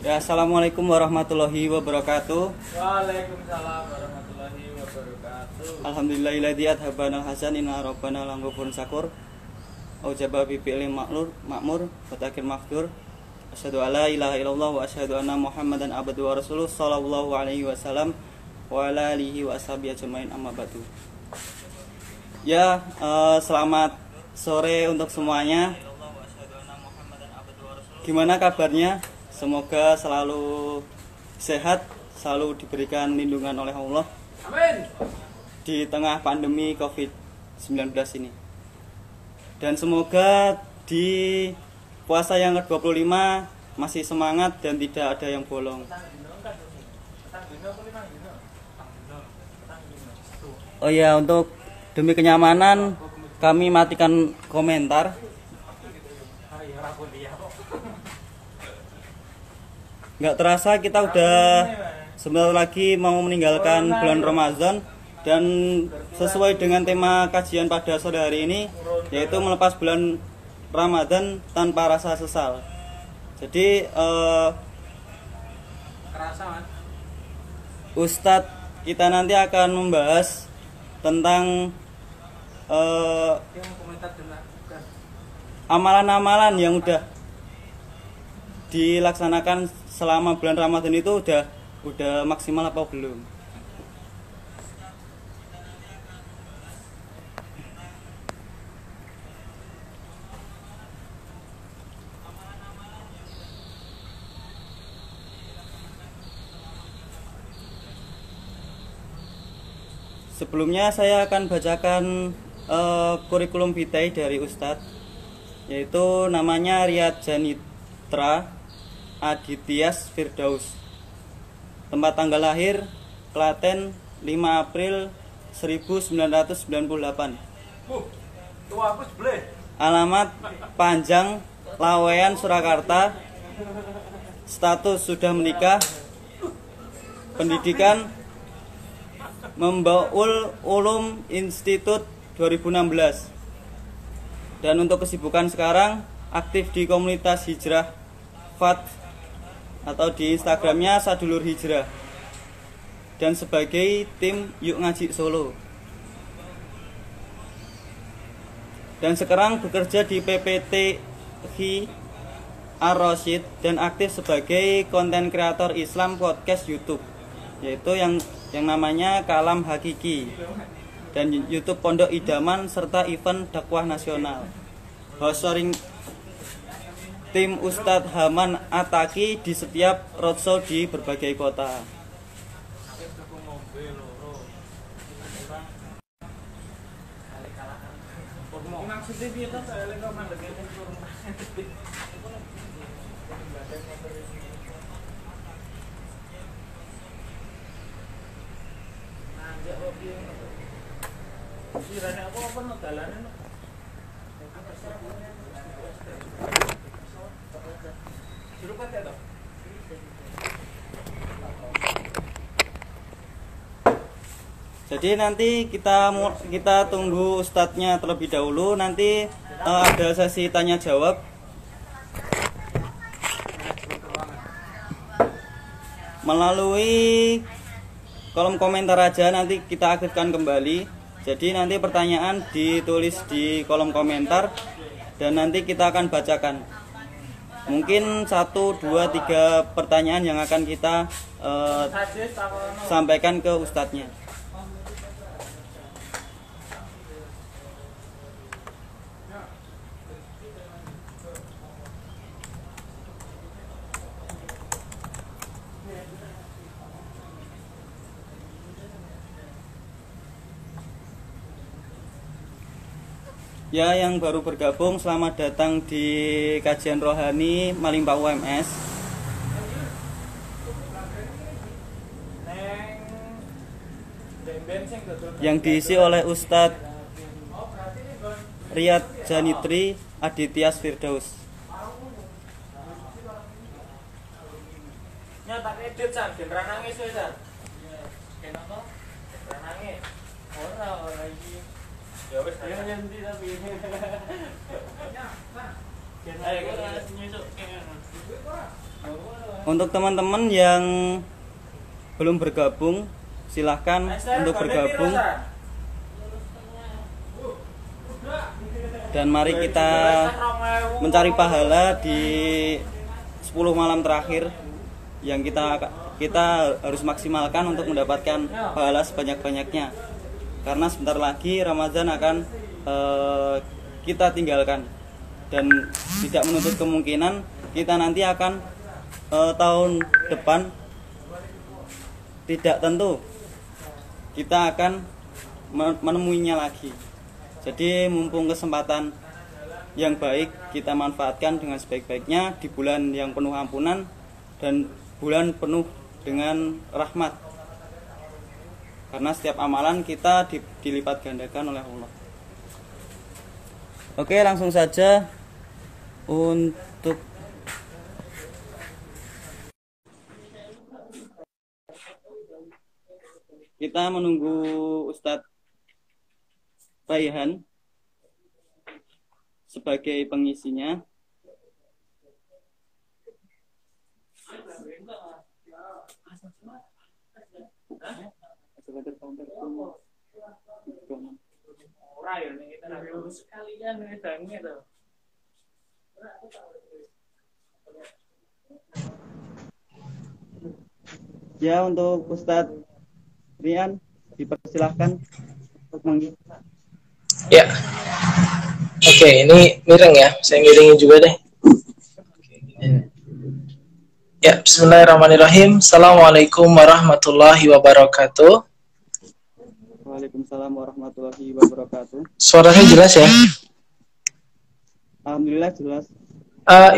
Ya, assalamualaikum warahmatullahi wabarakatuh. Waalaikumsalam warahmatullahi wabarakatuh. Alhamdulillahilladzi adhabanal hasan inna rabbana langhafurun syakur. Aujaba bi fi'lin ma'mur wa takhir maghfur. Asyhadu alla ilaha illallah wa asyhadu anna Muhammadan abduhu wa rasuluh sallallahu alaihi wasallam wa ala alihi wa ashabihi ajmain amma ba'du. Ya, selamat sore untuk semuanya. Gimana kabarnya? Semoga selalu sehat, selalu diberikan lindungan oleh Allah. Amin. Di tengah pandemi COVID-19 ini. Dan semoga di puasa yang ke-25 masih semangat dan tidak ada yang bolong. Oh ya, untuk demi kenyamanan kami matikan komentar. Nggak terasa kita udah sebentar lagi mau meninggalkan bulan Ramadan. Dan sesuai dengan tema kajian pada sore hari ini, yaitu melepas bulan Ramadan tanpa rasa sesal. Jadi Ustadz kita nanti akan membahas tentang amalan-amalan yang udah dilaksanakan selama bulan Ramadan itu udah maksimal apa belum? Sebelumnya saya akan bacakan kurikulum vitae dari Ustadz, yaitu namanya Riyad Janitra Adityas Firdaus. Tempat tanggal lahir Klaten 5 April 1998. Alamat Panjang Lawean Surakarta. Status sudah menikah. Pendidikan Membaul Ulum Institut 2016. Dan untuk kesibukan sekarang aktif di komunitas Hijrah Fat atau di Instagramnya Sadulur Hijrah, dan sebagai tim Yuk Ngaji Solo. Dan sekarang bekerja di PPTI Ar-Rasyid dan aktif sebagai konten kreator Islam podcast YouTube, yaitu yang namanya Kalam Hakiki, dan YouTube Pondok Idaman serta event dakwah nasional. Host sharing tim Ustadz Haman Ataki di setiap roadshow di berbagai kota. Jadi nanti kita tunggu ustadznya terlebih dahulu. Nanti ada sesi tanya jawab. Melalui kolom komentar aja, nanti kita aktifkan kembali. Jadi nanti pertanyaan ditulis di kolom komentar dan nanti kita akan bacakan. Mungkin 1, 2, 3 pertanyaan yang akan kita sampaikan ke ustadznya. Ya, yang baru bergabung, selamat datang di kajian rohani Malimpa UMS. Yang diisi oleh Ustadz Riyad Janitri Adityas Firdaus. Nyata edit san, ben ranange suwe san. Kenapa? Ranange. Ora iki. Ya wis ya nyendi tapi. Ya, Pak. Ayo kita nyusuk. Untuk teman-teman yang belum bergabung, silahkan untuk bergabung. Dan mari kita mencari pahala di 10 malam terakhir yang kita harus maksimalkan untuk mendapatkan pahala sebanyak-banyaknya. Karena sebentar lagi Ramadan akan kita tinggalkan, dan tidak menutup kemungkinan kita nanti akan tahun depan tidak tentu kita akan menemuinya lagi. Jadi mumpung kesempatan yang baik kita manfaatkan dengan sebaik-baiknya di bulan yang penuh ampunan dan bulan penuh dengan rahmat. Karena setiap amalan kita dilipat gandakan oleh Allah. Oke, langsung saja untuk kita menunggu Ustadz Raihan sebagai pengisinya. Ya, untuk Ustadz Rian dipersilahkan untuk mengisi. Ya, oke, ini miring ya, saya miringin juga deh. Ya, bismillahirrahmanirrahim. Assalamualaikum warahmatullahi wabarakatuh. Waalaikumsalam warahmatullahi wabarakatuh. Suaranya jelas ya? Alhamdulillah jelas.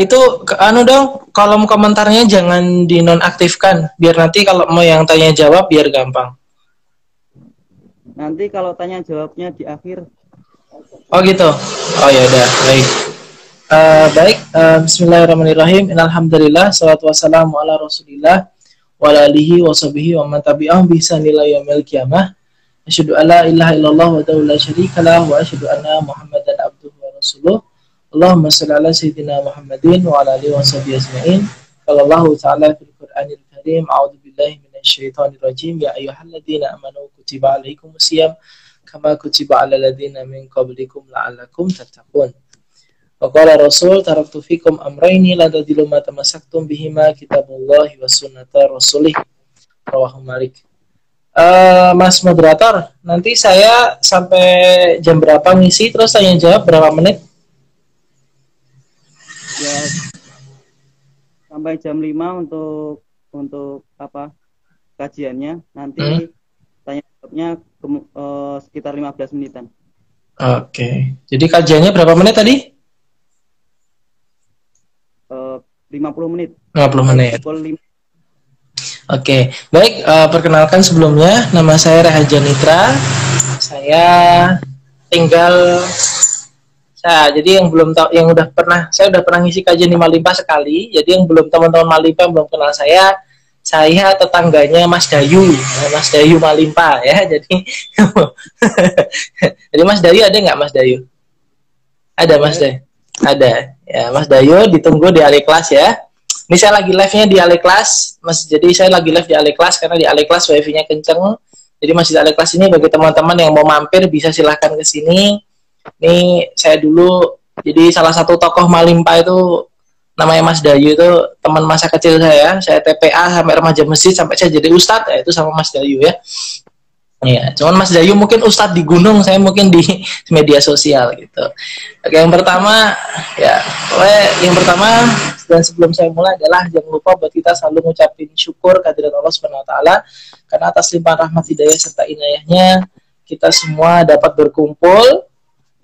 Itu anu dong, kolom komentarnya jangan dinonaktifkan, biar nanti kalau mau yang tanya jawab biar gampang. Nanti kalau tanya jawabnya di akhir. Oh gitu. Oh ya udah, baik. Baik, bismillahirrahmanirrahim. Innalhamdulillah, salatu wassalamu ala Rasulillah wa ala alihi wa sahbihi wa man tabi'ahum bi ihsan ila yaumil qiyamah. Asyhadu an la ilaha illallah wa la syarika lah wa asyhadu anna Muhammadan abduhu wa rasuluh. Allahumma shalli ala sayyidina Muhammadin wa ala alihi wa sahbihi ajma'in. Qala Allah ta'ala fil Qur'anil Karim, a'udzu billahi minasyaitonir rajim. Ya ayyuhalladzina amanu kutiba alaikumusiyam kama kutiba alal ladzina min qablikum la'allakum tattaqun. Wa qala Rasul taraktu fikum amrayni la tadillu ma tamassaktum bihima kitabullahi was sunnata rasulih. Rawahu Malik. Mas moderator, nanti saya sampai jam berapa ngisi, terus tanya jawab berapa menit? Ya, sampai jam 5 untuk apa kajiannya. Nanti tanya jawabnya sekitar 15 menitan. Oke. Jadi kajiannya berapa menit tadi? 50 menit. 50 menit. Oke, baik, perkenalkan sebelumnya, nama saya Rahaja Nitra. Saya jadi yang belum tahu, saya udah pernah ngisi kajian di Malimpa sekali. Jadi yang belum, teman-teman Malimpa belum kenal saya tetangganya Mas Dayu Malimpa ya. Jadi jadi Mas Dayu ada nggak, Mas Dayu? Ada, Mas Dayu. Ada. Ya, Mas Dayu ditunggu di Aliklas ya. Ini saya lagi live-nya di Aliklas, Mas. Jadi saya lagi live di Aliklas karena di Aliklas wifi-nya kenceng. Jadi Masjid Aliklas ini bagi teman-teman yang mau mampir bisa silahkan ke sini. Ini saya dulu jadi salah satu tokoh Malimpa itu namanya Mas Dayu, itu teman masa kecil saya. Saya TPA sampai remaja masjid sampai saya jadi ustadz ya, itu sama Mas Dayu ya. Iya, cuman Mas Dayu mungkin ustadz di gunung, saya mungkin di media sosial gitu. Oke, yang pertama dan sebelum saya mulai adalah jangan lupa buat kita selalu ngucapin syukur kehadirat Allah Subhanahu wa taala karena atas limpahan rahmat hidayah serta inayahnya kita semua dapat berkumpul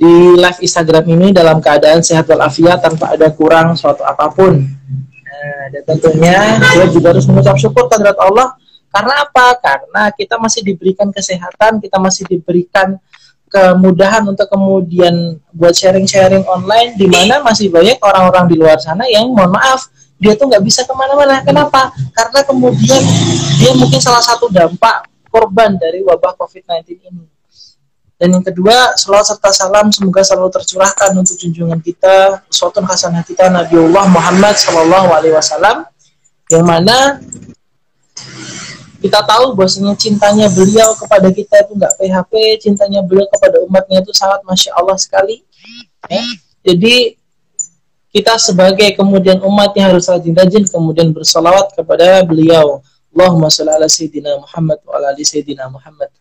di live Instagram ini dalam keadaan sehat walafiat tanpa ada kurang suatu apapun. Nah, dan tentunya kita juga harus mengucap syukur kehadirat Allah. Karena apa? Karena kita masih diberikan kesehatan, kita masih diberikan kemudahan untuk kemudian buat sharing-sharing online, di mana masih banyak orang-orang di luar sana yang mohon maaf, dia tuh nggak bisa kemana-mana. Kenapa? Karena kemudian dia mungkin salah satu dampak korban dari wabah COVID-19 ini. Dan yang kedua, selawat serta salam semoga selalu tercurahkan untuk junjungan kita, uswatun hasanah kita, Nabiullah Muhammad SAW, yang mana kita tahu bahwasanya cintanya beliau kepada kita itu nggak PHP, cintanya beliau kepada umatnya itu sangat Masya Allah sekali. Ya. Jadi kita sebagai kemudian umatnya harus rajin-rajin kemudian bersalawat kepada beliau. Allahumma sholli ala Sayyidina Muhammad wa ala ali Sayyidina Muhammad.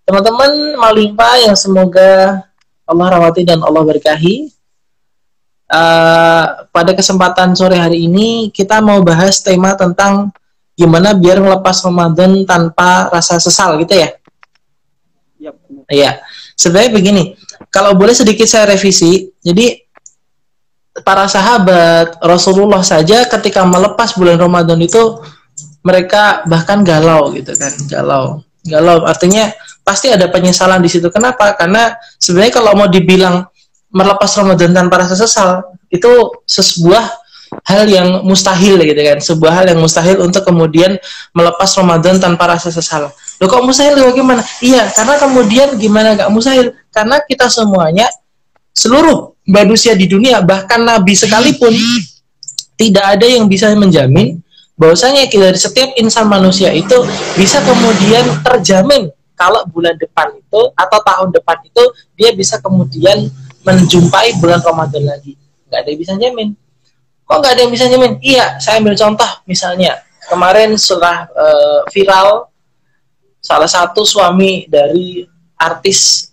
Teman-teman Malimpa yang semoga Allah rawati dan Allah berkahi. Pada kesempatan sore hari ini kita mau bahas tema tentang gimana biar melepas Ramadan tanpa rasa sesal gitu ya. Iya. Sebenarnya begini, kalau boleh sedikit saya revisi. Jadi para sahabat Rasulullah saja ketika melepas bulan Ramadan itu mereka bahkan galau gitu kan, galau artinya pasti ada penyesalan di situ. Kenapa? Karena sebenarnya kalau mau dibilang melepas Ramadan tanpa rasa sesal itu sebuah hal yang mustahil gitu kan, sebuah hal yang mustahil untuk kemudian melepas Ramadan tanpa rasa sesal. Loh kok mustahil? Bagaimana? Iya, karena kemudian gimana gak mustahil? Karena kita semuanya, seluruh manusia di dunia, bahkan Nabi sekalipun, tidak ada yang bisa menjamin bahwasanya dari setiap insan manusia itu bisa kemudian terjamin kalau bulan depan itu atau tahun depan itu dia bisa kemudian menjumpai bulan Ramadan lagi. Nggak ada yang bisa jamin. Kok nggak ada yang bisa jamin? Iya, saya ambil contoh misalnya kemarin setelah viral salah satu suami dari artis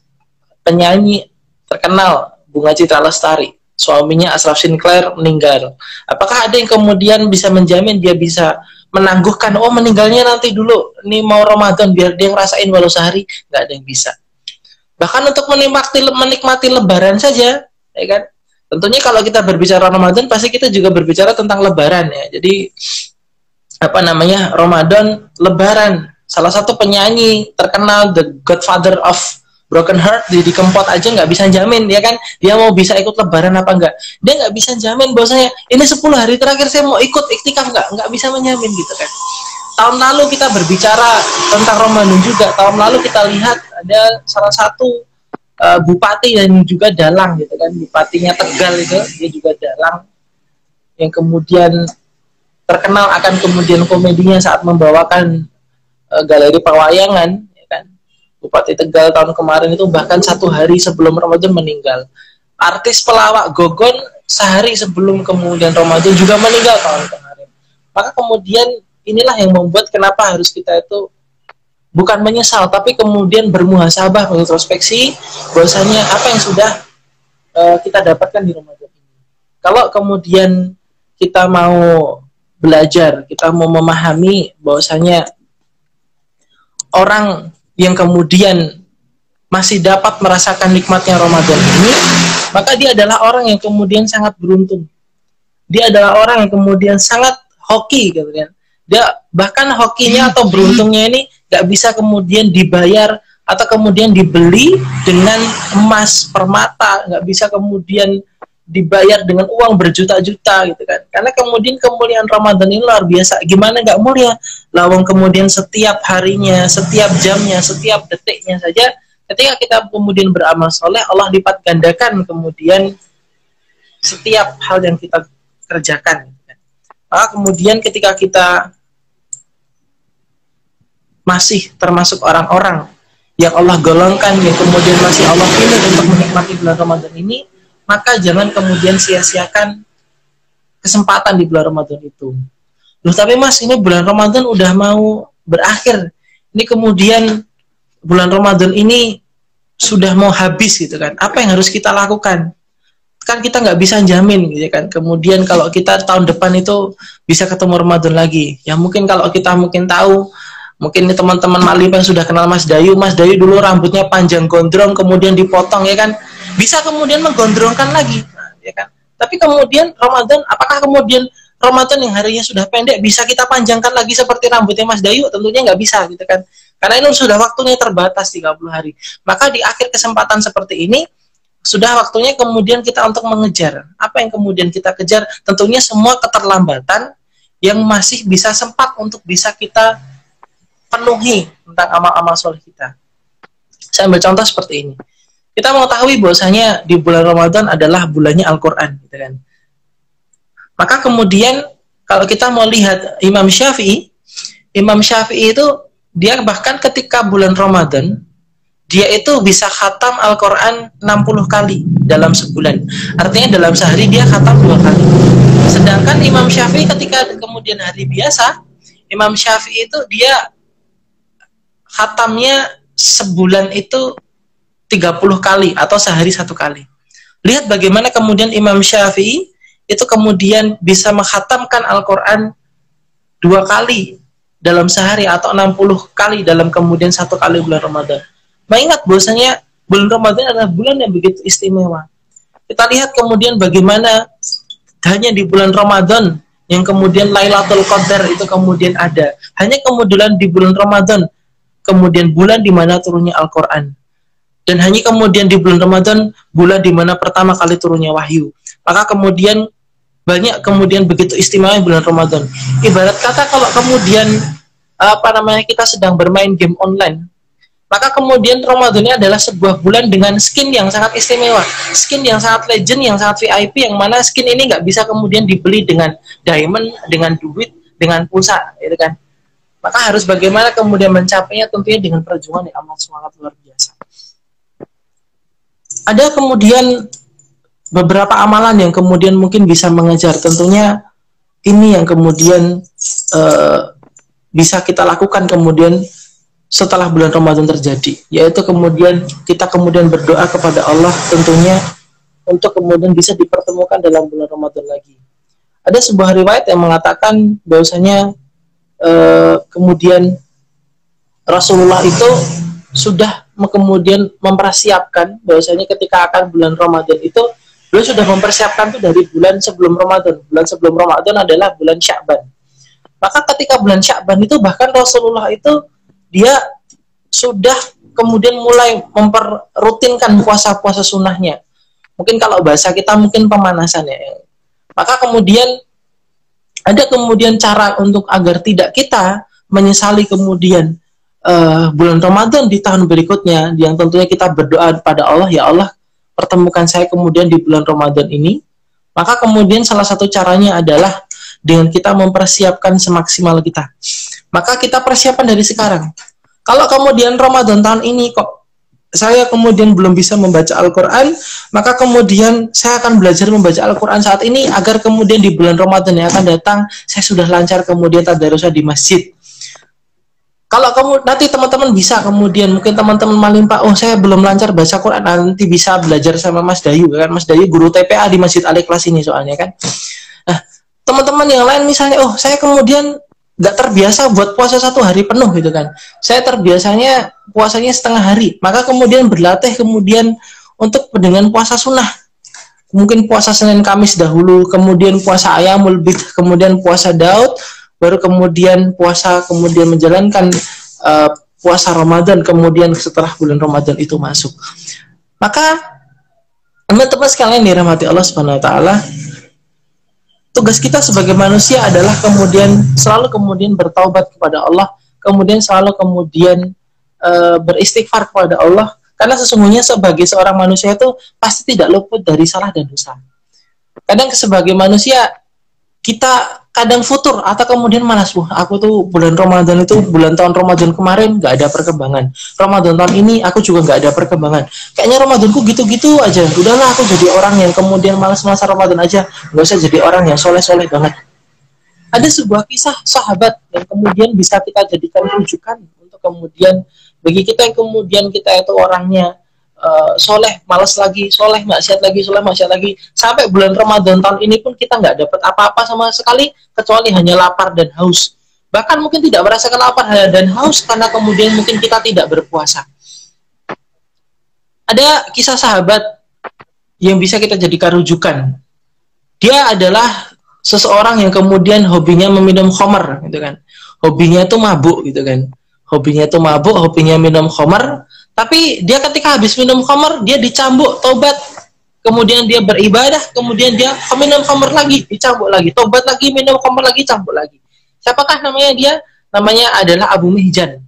penyanyi terkenal Bunga Citra Lestari, suaminya Ashraf Sinclair meninggal. Apakah ada yang kemudian bisa menjamin dia bisa menangguhkan, oh meninggalnya nanti dulu, ini mau Ramadan biar dia ngerasain walau sehari? Nggak ada yang bisa. Bahkan untuk menikmati Lebaran saja, ya kan? Tentunya kalau kita berbicara Ramadan, pasti kita juga berbicara tentang Lebaran ya. Jadi apa namanya, Ramadan, Lebaran. Salah satu penyanyi terkenal, the Godfather of Broken Heart, di Kempot aja nggak bisa jamin, ya kan? Dia mau bisa ikut Lebaran apa enggak? Dia nggak bisa jamin bahwasanya ini 10 hari terakhir saya mau ikut iktikaf nggak bisa menjamin gitu kan. Tahun lalu kita berbicara tentang Ramadan juga. Tahun lalu kita lihat ada salah satu bupati dan juga dalang gitu kan, bupatinya Tegal itu, dia juga dalang yang kemudian terkenal akan kemudian komedinya saat membawakan galeri pewayangan. Bupati Tegal tahun kemarin itu bahkan 1 hari sebelum Ramadan meninggal. Artis pelawak Gogon sehari sebelum kemudian Ramadan juga meninggal tahun kemarin. Maka kemudian inilah yang membuat kenapa harus kita itu bukan menyesal, tapi kemudian bermuhasabah, introspeksi bahwasanya apa yang sudah kita dapatkan di Ramadan ini. Kalau kemudian kita mau belajar, kita mau memahami bahwasanya orang yang kemudian masih dapat merasakan nikmatnya Ramadan ini, maka dia adalah orang yang kemudian sangat beruntung. Dia adalah orang yang kemudian sangat hoki, gitu kan. Dia bahkan hokinya atau beruntungnya ini gak bisa kemudian dibayar atau kemudian dibeli dengan emas permata, gak bisa kemudian dibayar dengan uang berjuta-juta gitu kan. Karena kemudian kemuliaan Ramadan ini luar biasa. Gimana nggak mulia? Lawang kemudian setiap harinya, setiap jamnya, setiap detiknya saja, ketika kita kemudian beramal soleh, Allah lipat gandakan kemudian setiap hal yang kita kerjakan. Maka kemudian ketika kita masih termasuk orang-orang yang Allah golongkan, yang kemudian masih Allah pilih untuk menikmati bulan Ramadan ini, maka jangan kemudian sia-siakan kesempatan di bulan Ramadan itu. Loh tapi mas, ini bulan Ramadan udah mau berakhir. Ini kemudian bulan Ramadan ini sudah mau habis gitu kan. Apa yang harus kita lakukan? Kan kita nggak bisa jamin gitu kan. Kemudian kalau kita tahun depan itu bisa ketemu Ramadan lagi. Ya mungkin kalau kita mungkin tahu, mungkin teman-teman Malimpa yang sudah kenal Mas Dayu dulu rambutnya panjang gondrong kemudian dipotong ya kan. Bisa kemudian menggondrongkan lagi, ya kan? Tapi kemudian Ramadan, apakah kemudian Ramadan yang harinya sudah pendek bisa kita panjangkan lagi seperti rambutnya Mas Dayu? Tentunya nggak bisa, gitu kan? Karena ini sudah waktunya terbatas 30 hari. Maka di akhir kesempatan seperti ini sudah waktunya kemudian kita untuk mengejar. Apa yang kemudian kita kejar? Tentunya semua keterlambatan yang masih bisa sempat untuk bisa kita penuhi tentang amal-amal soleh kita. Saya ambil contoh seperti ini. Kita mengetahui bahwasanya di bulan Ramadan adalah bulannya Al-Quran, gitu kan. Maka kemudian kalau kita mau lihat Imam Syafi'i itu dia bahkan ketika bulan Ramadan dia itu bisa khatam Al-Quran 60 kali dalam sebulan. Artinya dalam sehari dia khatam 2 kali. Sedangkan Imam Syafi'i ketika kemudian hari biasa, Imam Syafi'i itu dia khatamnya sebulan itu 30 kali atau sehari 1 kali. Lihat bagaimana kemudian Imam Syafi'i itu kemudian bisa menghatamkan Al-Quran 2 kali dalam sehari atau 60 kali dalam kemudian 1 kali bulan Ramadan. Mengingat bahwasanya bulan Ramadan adalah bulan yang begitu istimewa. Kita lihat kemudian bagaimana hanya di bulan Ramadan yang kemudian Lailatul Qadar itu kemudian ada. Hanya kemudian di bulan Ramadan, kemudian bulan di mana turunnya Al-Quran. Dan hanya kemudian di bulan Ramadan, bulan di mana pertama kali turunnya wahyu. Maka kemudian banyak kemudian begitu istimewa bulan Ramadan. Ibarat kata kalau kemudian kita sedang bermain game online, maka kemudian Ramadan ini adalah sebuah bulan dengan skin yang sangat istimewa, skin yang sangat legend, yang sangat VIP, yang mana skin ini nggak bisa kemudian dibeli dengan diamond, dengan duit, dengan pulsa, gitu kan. Maka harus bagaimana kemudian mencapainya, tentunya dengan perjuangan yang amat sangat luar biasa. Ada kemudian beberapa amalan yang kemudian mungkin bisa mengejar, tentunya ini yang kemudian bisa kita lakukan kemudian setelah bulan Ramadan terjadi, yaitu kemudian kita kemudian berdoa kepada Allah tentunya untuk kemudian bisa dipertemukan dalam bulan Ramadan lagi. Ada sebuah riwayat yang mengatakan bahwasanya kemudian Rasulullah itu sudah kemudian mempersiapkan bahwasanya ketika akan bulan Ramadan itu beliau sudah mempersiapkan itu dari bulan sebelum Ramadan. Bulan sebelum Ramadan adalah bulan Sya'ban. Maka ketika bulan Sya'ban itu bahkan Rasulullah itu dia sudah kemudian mulai memperrutinkan puasa-puasa sunnahnya. Mungkin kalau bahasa kita mungkin pemanasan ya. Maka kemudian ada kemudian cara untuk agar tidak kita menyesali kemudian bulan Ramadan di tahun berikutnya, yang tentunya kita berdoa pada Allah, ya Allah pertemukan saya kemudian di bulan Ramadan ini. Maka kemudian salah satu caranya adalah dengan kita mempersiapkan semaksimal kita. Maka kita persiapan dari sekarang. Kalau kemudian Ramadan tahun ini kok saya kemudian belum bisa membaca Al-Quran, maka kemudian saya akan belajar membaca Al-Quran saat ini agar kemudian di bulan Ramadan yang akan datang saya sudah lancar kemudian tadarusnya di masjid. Kalau kamu nanti teman-teman bisa kemudian mungkin teman-teman malimpa, oh saya belum lancar baca Quran, nanti bisa belajar sama Mas Dayu kan. Mas Dayu guru TPA di Masjid Al-Ikhlas ini soalnya kan. Nah, teman-teman yang lain misalnya, oh saya kemudian nggak terbiasa buat puasa 1 hari penuh gitu kan. Saya terbiasanya puasanya setengah hari. Maka kemudian berlatih kemudian untuk dengan puasa sunnah. Mungkin puasa Senin Kamis dahulu, kemudian puasa Ayamul Bid, kemudian puasa Daud, baru kemudian puasa kemudian menjalankan puasa Ramadan kemudian setelah bulan Ramadan itu masuk. Maka teman-teman sekalian dirahmati Allah Subhanahu wa taala, tugas kita sebagai manusia adalah kemudian selalu kemudian bertaubat kepada Allah, kemudian selalu kemudian beristighfar kepada Allah, karena sesungguhnya sebagai seorang manusia itu pasti tidak luput dari salah dan dosa. Kadang sebagai manusia kita kadang futur atau kemudian malas, aku tuh bulan Ramadan itu bulan tahun Ramadan kemarin nggak ada perkembangan, Ramadan tahun ini aku juga nggak ada perkembangan, kayaknya Ramadanku gitu-gitu aja, udahlah aku jadi orang yang kemudian malas-malas Ramadan aja, nggak usah jadi orang yang soleh-soleh banget. Ada sebuah kisah sahabat yang kemudian bisa kita jadikan rujukan untuk kemudian bagi kita yang kemudian kita itu orangnya soleh, malas lagi, soleh, maksiat lagi, soleh, maksiat lagi, sampai bulan Ramadan tahun ini pun kita nggak dapat apa-apa sama sekali kecuali hanya lapar dan haus. Bahkan mungkin tidak merasakan lapar dan haus karena kemudian mungkin kita tidak berpuasa. Ada kisah sahabat yang bisa kita jadikan rujukan. Dia adalah seseorang yang kemudian hobinya meminum khamar, gitu kan. Hobinya itu mabuk, gitu kan. Hobinya itu mabuk, hobinya minum khamar. Tapi dia ketika habis minum khamar, dia dicambuk, tobat. Kemudian dia beribadah, kemudian dia minum khamar lagi, dicambuk lagi. Tobat lagi, minum khamar lagi, cambuk lagi. Siapakah namanya dia? Namanya adalah Abu Mihjan.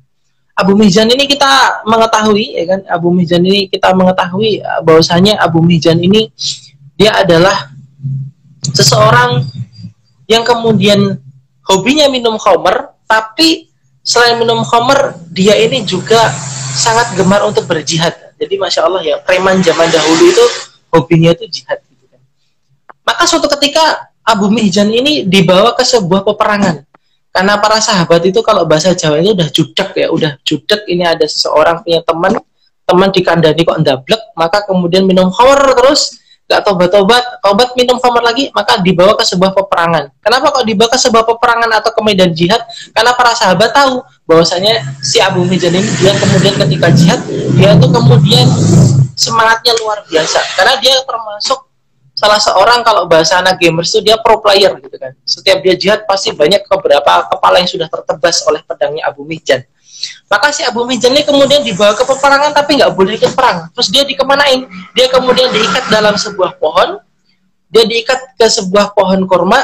Abu Mihjan ini kita mengetahui, ya kan? Abu Mihjan ini kita mengetahui bahwasanya Abu Mihjan ini dia adalah seseorang yang kemudian hobinya minum khamr, tapi selain minum khamr dia ini juga sangat gemar untuk berjihad. Jadi masya Allah ya, preman zaman dahulu itu hobinya itu jihad gitu kan. Maka suatu ketika Abu Mihjan ini dibawa ke sebuah peperangan. Karena para sahabat itu kalau bahasa Jawa itu udah judak ya, udah judak. Ini ada seseorang punya teman dikandani kok ndablek, maka kemudian minum khamr terus, gak tobat minum khamr lagi, maka dibawa ke sebuah peperangan. Kenapa kok dibawa ke sebuah peperangan atau ke medan jihad? Karena para sahabat tahu bahwasanya si Abu Mihjan ini dia kemudian ketika jihad, dia itu kemudian semangatnya luar biasa. Karena dia termasuk salah seorang, kalau bahasa anak gamers itu dia pro player gitu kan. Setiap dia jihad pasti banyak beberapa kepala yang sudah tertebas oleh pedangnya Abu Mihjan. Maka si Abu Mihjan ini kemudian dibawa ke peperangan tapi nggak boleh ikut perang. Terus dia dikemanain? Dia kemudian diikat dalam sebuah pohon. Dia diikat ke sebuah pohon kurma.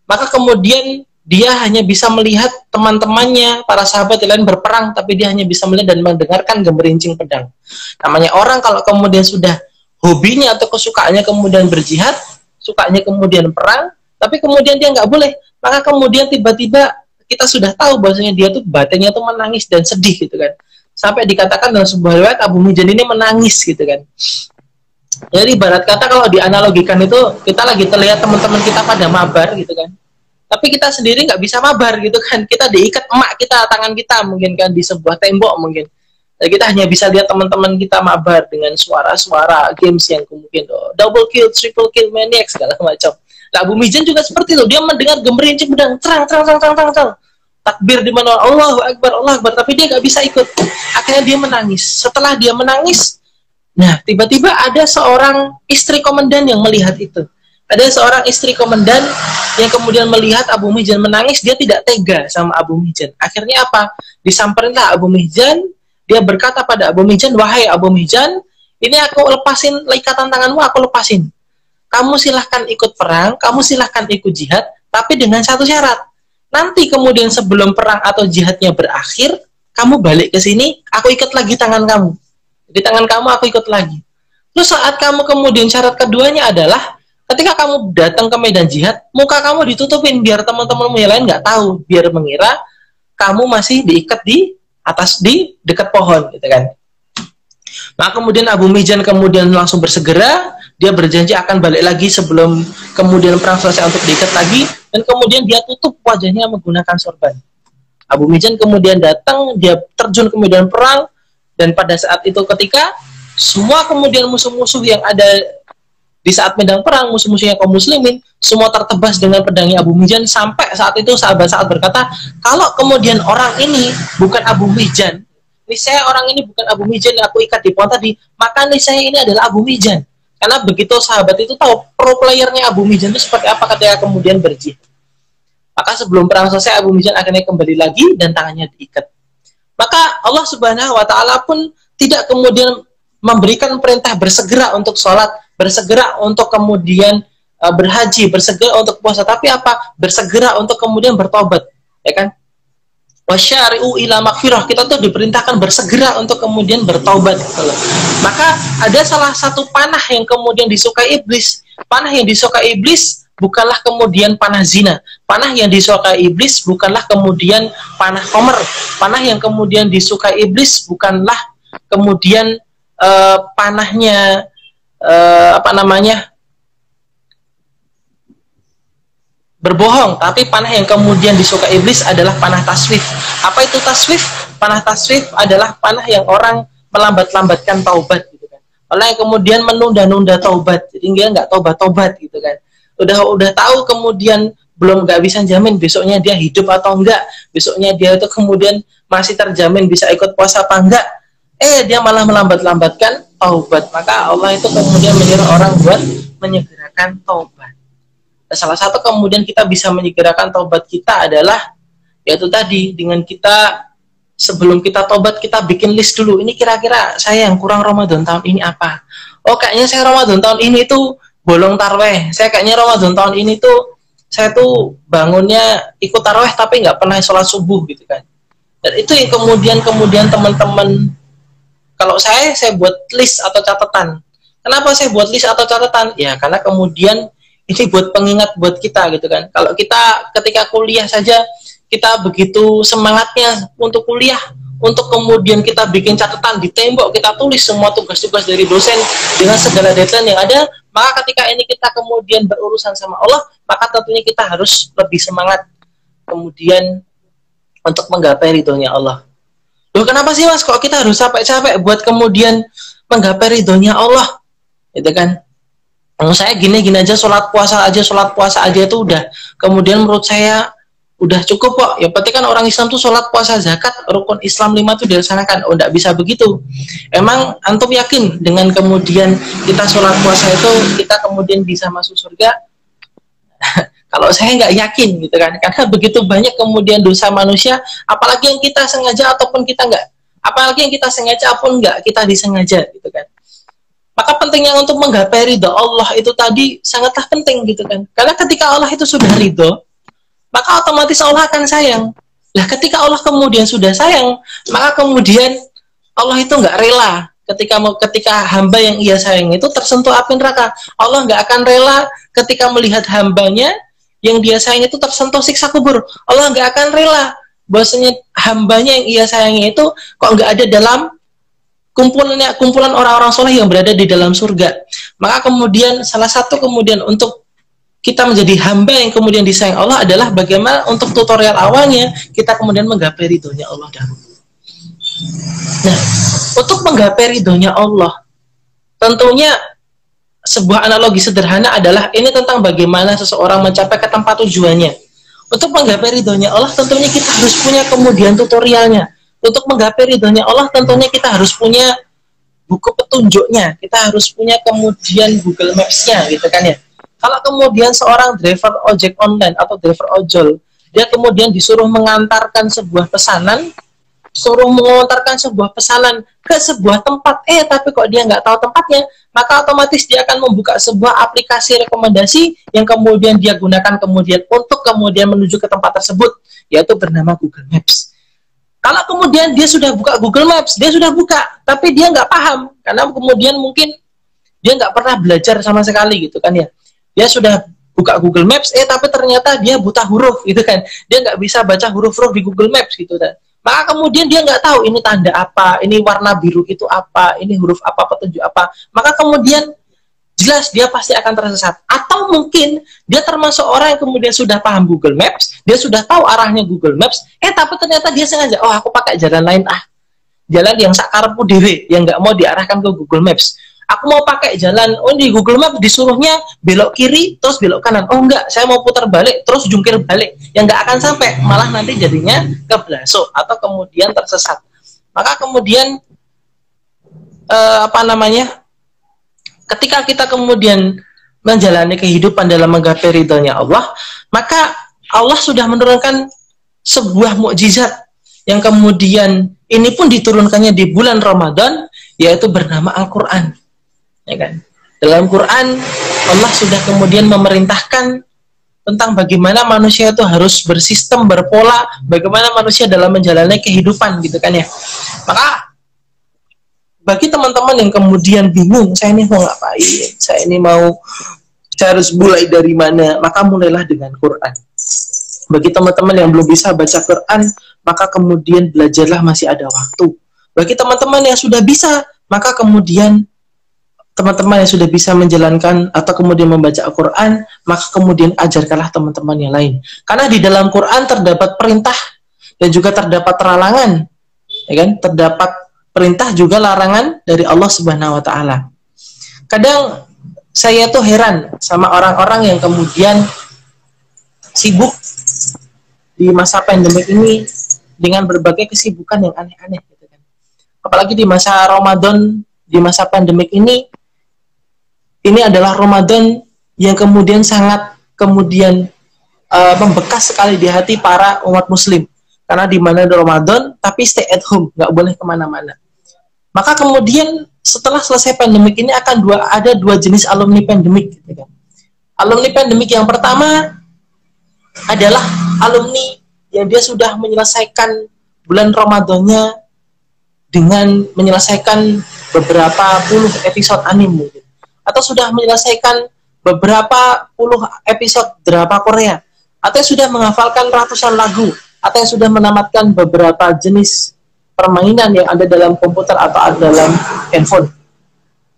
Maka kemudian dia hanya bisa melihat teman-temannya, para sahabat yang lain berperang, tapi dia hanya bisa melihat dan mendengarkan gemerincing pedang. Namanya orang kalau kemudian sudah hobinya atau kesukaannya kemudian berjihad, sukanya kemudian perang, tapi kemudian dia nggak boleh. Maka kemudian tiba-tiba kita sudah tahu bahwasanya dia tuh batinnya tuh menangis dan sedih gitu kan. Sampai dikatakan dalam sebuah riwayat Abu Mihjan ini menangis gitu kan. Jadi ibarat kata kalau dianalogikan itu kita lagi terlihat teman-teman kita pada mabar gitu kan. Tapi kita sendiri nggak bisa mabar gitu kan. Kita diikat emak kita, tangan kita mungkin kan di sebuah tembok mungkin. Dan kita hanya bisa lihat teman-teman kita mabar dengan suara-suara games yang mungkin double kill, triple kill, maniac segala macam. Nah, Abu Mihjan juga seperti itu. Dia mendengar gemerincing pedang, terang. Takbir di mana Allahu Akbar, tapi dia nggak bisa ikut. Akhirnya dia menangis. Setelah dia menangis, nah tiba-tiba ada seorang istri komandan yang melihat itu. Ada seorang istri komandan yang kemudian melihat Abu Mihjan menangis, dia tidak tega sama Abu Mihjan. Akhirnya apa? Disamperinlah Abu Mihjan, dia berkata pada Abu Mihjan, wahai Abu Mihjan, ini aku lepasin ikatan tanganmu, aku lepasin. Kamu silahkan ikut perang, kamu silahkan ikut jihad, tapi dengan satu syarat. Nanti kemudian sebelum perang atau jihadnya berakhir, kamu balik ke sini, aku ikat lagi tangan kamu. Di tangan kamu aku ikut lagi. Terus saat kamu kemudian syarat keduanya adalah, ketika kamu datang ke medan jihad, muka kamu ditutupin biar teman-temanmu yang lain nggak tahu, biar mengira kamu masih diikat di atas di dekat pohon, gitu kan. Nah kemudian Abu Mihjan kemudian langsung bersegera, dia berjanji akan balik lagi sebelum kemudian perang selesai untuk diikat lagi, dan kemudian dia tutup wajahnya menggunakan sorban. Abu Mihjan kemudian datang, dia terjun ke medan perang, dan pada saat itu ketika semua kemudian musuh-musuh yang ada di saat medan perang, musuh-musuhnya kaum muslimin, semua tertebas dengan pedangnya Abu Mihjan, sampai saat itu sahabat-sahabat berkata, kalau kemudian orang ini bukan Abu Mihjan, niscaya orang ini bukan Abu Mihjan yang aku ikat di pohon tadi, maka niscaya ini adalah Abu Mihjan. Karena begitu sahabat itu tahu pro playernya Abu Mihjan itu seperti apa ketika kemudian berjihad. Maka sebelum perang selesai, Abu Mihjan akhirnya kembali lagi dan tangannya diikat. Maka Allah Subhanahu wa Ta'ala pun tidak kemudian memberikan perintah bersegera untuk sholat, bersegera untuk kemudian berhaji, bersegera untuk puasa, tapi apa? Bersegera untuk kemudian bertobat, ya kan? Wasyari'u ila maghfirah, kita tuh diperintahkan bersegera untuk kemudian bertaubat gitu loh. Maka ada salah satu panah yang kemudian disukai iblis. Panah yang disukai iblis bukanlah kemudian panah zina. Panah yang disukai iblis bukanlah kemudian panah khamr. Panah yang kemudian disukai iblis bukanlah kemudian panahnya berbohong, tapi panah yang kemudian disukai iblis adalah panah taswif. Apa itu taswif? Panah taswif adalah panah yang orang melambat-lambatkan taubat gitu kan. Orang yang kemudian menunda-nunda taubat, jadi dia nggak taubat-taubat gitu kan. Udah tahu kemudian belum nggak bisa jamin besoknya dia hidup atau enggak, besoknya dia itu kemudian masih terjamin bisa ikut puasa apa enggak. Dia malah melambat-lambatkan taubat. Maka Allah itu kemudian menyuruh orang buat menyegerakan taubat. Salah satu kemudian kita bisa menyegerakan taubat kita adalah yaitu tadi dengan kita sebelum kita taubat kita bikin list dulu. Ini kira-kira saya yang kurang Ramadan tahun ini apa? Oh kayaknya saya Ramadan tahun ini tuh bolong tarweh. Saya kayaknya Ramadan tahun ini tuh saya tuh bangunnya ikut tarweh tapi nggak pernah sholat subuh gitu kan. Dan itu yang kemudian teman-teman, kalau saya buat list atau catatan. Kenapa saya buat list atau catatan? Ya karena kemudian ini buat pengingat buat kita gitu kan. Kalau kita ketika kuliah saja kita begitu semangatnya untuk kuliah, untuk kemudian kita bikin catatan di tembok, kita tulis semua tugas-tugas dari dosen dengan segala deadline yang ada, maka ketika ini kita kemudian berurusan sama Allah, maka tentunya kita harus lebih semangat kemudian untuk menggapai ridhonya Allah. Loh, kenapa sih Mas kok kita harus capek-capek buat kemudian menggapai ridhonya Allah? Gitu kan? Saya gini-gini aja, sholat puasa aja itu udah, kemudian menurut saya udah cukup kok. Yang penting kan orang Islam tuh sholat puasa zakat rukun Islam 5 tuh dilaksanakan. Oh, enggak bisa begitu. Emang antum yakin dengan kemudian kita sholat puasa itu kita kemudian bisa masuk surga? Kalau saya nggak yakin gitu kan, karena begitu banyak kemudian dosa manusia, apalagi yang kita sengaja ataupun kita nggak, apalagi yang kita sengaja ataupun nggak kita disengaja gitu kan. Maka pentingnya untuk menggapai ridho Allah itu tadi sangatlah penting gitu kan, karena ketika Allah itu sudah ridho, maka otomatis Allah akan sayang. Nah, ketika Allah kemudian sudah sayang, maka kemudian Allah itu nggak rela ketika hamba yang ia sayang itu tersentuh api neraka. Allah nggak akan rela ketika melihat hambanya yang dia sayang itu tersentuh siksa kubur. Allah nggak akan rela bahwasanya hambanya yang ia sayangi itu kok nggak ada dalam kumpulan orang-orang soleh yang berada di dalam surga. Maka kemudian salah satu kemudian untuk kita menjadi hamba yang kemudian disayang Allah adalah bagaimana untuk tutorial awalnya kita kemudian menggapai ridhonya Allah dahulu. Nah, untuk menggapai ridhonya Allah, tentunya sebuah analogi sederhana adalah ini tentang bagaimana seseorang mencapai ke tempat tujuannya. Untuk menggapai ridhonya Allah, tentunya kita harus punya kemudian tutorialnya. Untuk menggapai ridhonya Allah, tentunya kita harus punya buku petunjuknya. Kita harus punya kemudian Google Maps-nya, gitu kan ya. Kalau kemudian seorang driver ojek online atau driver ojol, dia kemudian disuruh mengantarkan sebuah pesanan, ke sebuah tempat, tapi kok dia nggak tahu tempatnya, maka otomatis dia akan membuka sebuah aplikasi rekomendasi yang kemudian dia gunakan kemudian untuk kemudian menuju ke tempat tersebut, yaitu bernama Google Maps. Kalau kemudian dia sudah buka Google Maps, dia sudah buka, tapi dia nggak paham, karena kemudian mungkin dia nggak pernah belajar sama sekali gitu kan ya. Dia sudah buka Google Maps, tapi ternyata dia buta huruf gitu kan. Dia nggak bisa baca huruf-huruf di Google Maps gitu kan. Maka kemudian dia nggak tahu ini tanda apa, ini warna biru itu apa, ini huruf apa, petunjuk apa. Maka kemudian jelas dia pasti akan tersesat. Atau mungkin dia termasuk orang yang kemudian sudah paham Google Maps, dia sudah tahu arahnya Google Maps, tapi ternyata dia sengaja, aku pakai jalan lain, jalan yang sakarepku dhewe, yang nggak mau diarahkan ke Google Maps. Aku mau pakai jalan, di Google Maps disuruhnya belok kiri, terus belok kanan. Oh enggak, saya mau putar balik, terus jungkir balik. Yang nggak akan sampai, malah nanti jadinya keblasok atau kemudian tersesat. Maka kemudian, ketika kita kemudian menjalani kehidupan dalam menggapai ridhonya Allah, maka Allah sudah menurunkan sebuah mukjizat yang kemudian ini pun diturunkannya di bulan Ramadan, yaitu bernama Al-Quran. Ya kan? Dalam Quran Allah sudah kemudian memerintahkan tentang bagaimana manusia itu harus bersistem, berpola, bagaimana manusia dalam menjalani kehidupan gitu kan ya. Maka bagi teman-teman yang kemudian bingung, saya ini mau ngapain, saya harus mulai dari mana, maka mulailah dengan Quran. Bagi teman-teman yang belum bisa baca Quran, maka kemudian belajarlah, masih ada waktu. Bagi teman-teman yang sudah bisa, maka kemudian teman-teman yang sudah bisa menjalankan atau kemudian membaca Al-Quran, maka kemudian ajarkanlah teman-teman yang lain. Karena di dalam Quran terdapat perintah dan juga terdapat larangan, ya kan? Terdapat perintah juga larangan dari Allah Subhanahu Wa Taala. Kadang saya tuh heran sama orang-orang yang kemudian sibuk di masa pandemi ini dengan berbagai kesibukan yang aneh-aneh, gitu kan? Apalagi di masa Ramadan, di masa pandemik ini adalah Ramadan yang kemudian sangat kemudian membekas sekali di hati para umat muslim, karena di mana Ramadan tapi stay at home, nggak boleh kemana-mana. Maka kemudian setelah selesai pandemik ini akan ada dua jenis alumni pandemik, gitu kan? Alumni pandemik yang pertama adalah alumni yang dia sudah menyelesaikan bulan Ramadannya dengan menyelesaikan beberapa puluh episode anime, atau sudah menyelesaikan beberapa puluh episode drama Korea, atau yang sudah menghafalkan ratusan lagu, atau yang sudah menamatkan beberapa jenis permainan yang ada dalam komputer atau ada dalam handphone.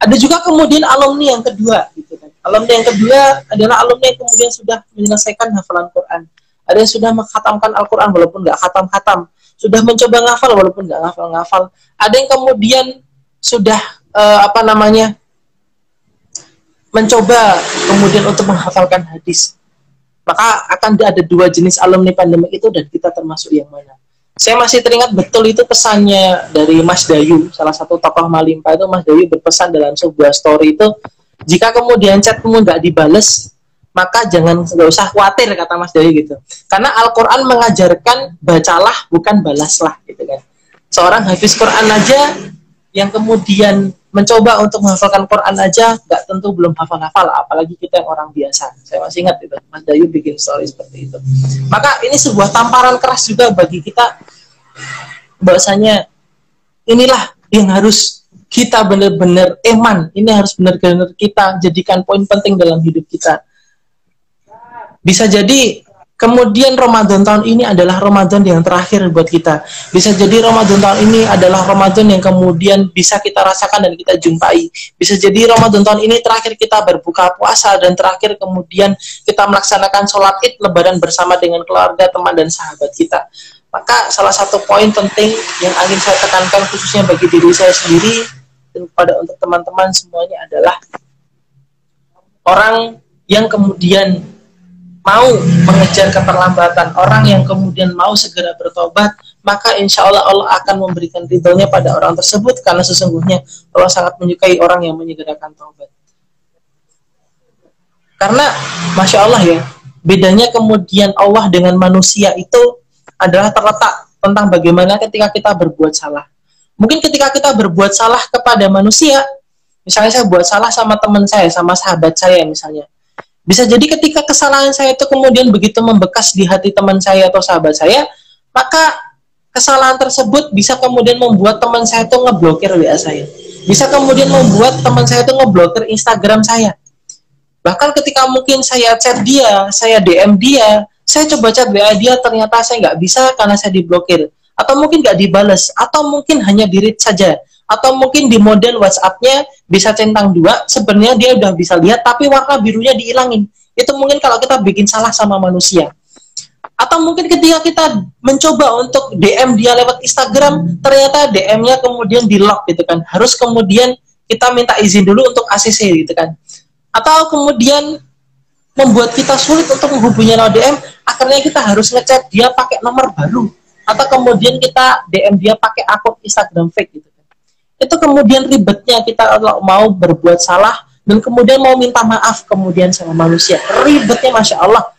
Ada juga kemudian alumni yang kedua, gitu kan. Alumni yang kedua adalah alumni yang kemudian sudah menyelesaikan hafalan Quran. Ada yang sudah menghatamkan Al-Quran walaupun nggak khatam-khatam, sudah mencoba ngafal walaupun nggak ngafal-ngafal. Ada yang kemudian sudah mencoba kemudian untuk menghafalkan hadis. Maka akan ada dua jenis alumni pandemik itu, dan kita termasuk yang mana. Saya masih teringat betul itu pesannya dari Mas Dayu, salah satu tokoh Malimpa itu. Mas Dayu berpesan dalam sebuah story itu, jika kemudian chatmu nggak dibales, maka nggak usah khawatir, kata Mas Dayu gitu. Karena Al-Quran mengajarkan bacalah bukan balaslah, gitu kan. Seorang hafiz Quran aja yang kemudian mencoba untuk menghafalkan Quran aja nggak tentu belum hafal-hafal, apalagi kita yang orang biasa. Saya masih ingat itu, Mas Dayu bikin story seperti itu. Maka ini sebuah tamparan keras juga bagi kita, bahwasanya inilah yang harus kita benar-benar iman, ini harus benar-benar kita jadikan poin penting dalam hidup kita. Bisa jadi kemudian Ramadan tahun ini adalah Ramadan yang terakhir buat kita. Bisa jadi Ramadan tahun ini adalah Ramadan yang kemudian bisa kita rasakan dan kita jumpai. Bisa jadi Ramadan tahun ini terakhir kita berbuka puasa, dan terakhir kemudian kita melaksanakan sholat id lebaran bersama dengan keluarga, teman, dan sahabat kita. Maka salah satu poin penting yang ingin saya tekankan khususnya bagi diri saya sendiri dan kepada untuk teman-teman semuanya adalah orang yang kemudian mau mengejar keterlambatan, orang yang kemudian mau segera bertobat, maka insya Allah Allah akan memberikan ridhonya pada orang tersebut, karena sesungguhnya Allah sangat menyukai orang yang menyegerakan taubat. Karena Masya Allah ya, bedanya kemudian Allah dengan manusia itu adalah terletak tentang bagaimana ketika kita berbuat salah. Mungkin ketika kita berbuat salah kepada manusia, misalnya saya buat salah sama teman saya, sama sahabat saya misalnya, bisa jadi ketika kesalahan saya itu kemudian begitu membekas di hati teman saya atau sahabat saya, maka kesalahan tersebut bisa kemudian membuat teman saya itu ngeblokir WA saya. Bisa kemudian membuat teman saya itu ngeblokir Instagram saya. Bahkan ketika mungkin saya chat dia, saya DM dia, saya coba chat WA dia, ternyata saya nggak bisa karena saya diblokir. Atau mungkin nggak dibales, atau mungkin hanya di-read saja. Atau mungkin di model WhatsApp-nya bisa centang 2, sebenarnya dia udah bisa lihat, tapi warna birunya dihilangin. Itu mungkin kalau kita bikin salah sama manusia. Atau mungkin ketika kita mencoba untuk DM dia lewat Instagram, ternyata DM-nya kemudian di-lock gitu kan. Harus kemudian kita minta izin dulu untuk ACC gitu kan. Atau kemudian membuat kita sulit untuk menghubungi lewat DM, akhirnya kita harus ngechat dia pakai nomor baru. Atau kemudian kita DM dia pakai akun Instagram fake gitu. Itu kemudian ribetnya kita kalau mau berbuat salah dan kemudian mau minta maaf kemudian sama manusia. Ribetnya Masya Allah.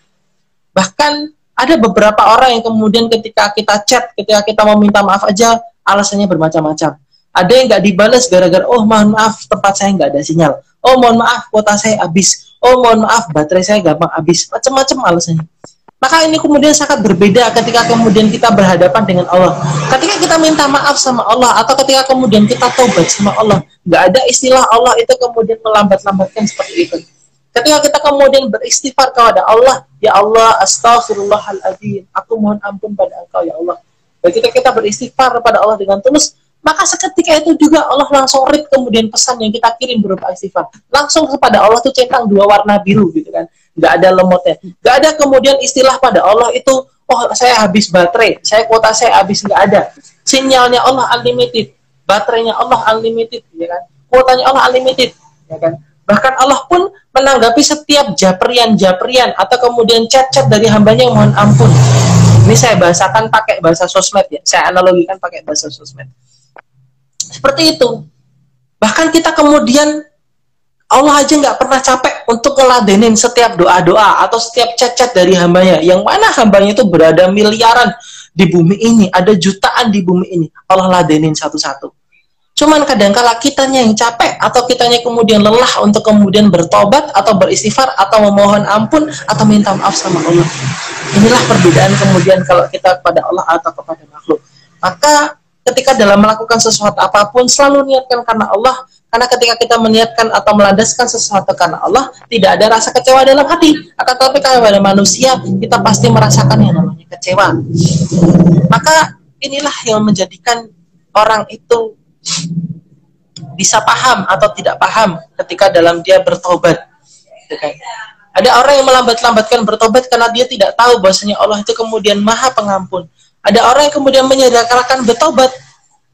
Bahkan ada beberapa orang yang kemudian ketika kita chat, ketika kita mau minta maaf aja, alasannya bermacam-macam. Ada yang nggak dibalas gara-gara, oh mohon maaf tempat saya nggak ada sinyal. Oh mohon maaf kuota saya habis. Oh mohon maaf baterai saya gampang habis. Macam-macam alasannya. Maka ini kemudian sangat berbeda ketika kemudian kita berhadapan dengan Allah. Ketika kita minta maaf sama Allah, atau ketika kemudian kita taubat sama Allah, nggak ada istilah Allah itu kemudian melambat-lambatkan seperti itu. Ketika kita kemudian beristighfar kepada Allah, ya Allah, astaghfirullahaladzim, aku mohon ampun pada Engkau ya Allah. Ketika kita beristighfar kepada Allah dengan tulus, maka seketika itu juga Allah langsung read kemudian pesan yang kita kirim berupa istighfar. Langsung kepada Allah tuh centang 2 warna biru gitu kan. Nggak ada lemotnya. Nggak ada kemudian istilah pada Allah itu, oh saya habis baterai, kuota saya habis, nggak ada. Sinyalnya Allah unlimited, baterainya Allah unlimited, ya kan? Kuotanya Allah unlimited, ya kan? Bahkan Allah pun menanggapi setiap japrian atau kemudian chat-chat dari hambanya yang mohon ampun. Ini saya bahasakan pakai bahasa sosmed ya, saya analogikan pakai bahasa sosmed. Seperti itu. Bahkan kita kemudian Allah aja nggak pernah capek untuk ngeladenin setiap doa-doa atau setiap chat-chat dari hambanya. Yang mana hambanya itu berada miliaran di bumi ini, ada jutaan di bumi ini. Allah ladenin satu-satu. Cuman kadangkala kitanya yang capek, atau kitanya kemudian lelah untuk kemudian bertobat atau beristighfar atau memohon ampun atau minta maaf sama Allah. Inilah perbedaan kemudian kalau kita kepada Allah atau kepada makhluk. Maka ketika dalam melakukan sesuatu apapun selalu niatkan karena Allah Karena ketika kita meniatkan atau melandaskan sesuatu karena Allah, tidak ada rasa kecewa dalam hati. Akan tetapi kepada manusia, kita pasti merasakan yang namanya kecewa. Maka inilah yang menjadikan orang itu bisa paham atau tidak paham ketika dalam dia bertobat. Ada orang yang melambat-lambatkan bertobat karena dia tidak tahu bahwasanya Allah itu kemudian Maha Pengampun. Ada orang yang kemudian menyederhanakan bertobat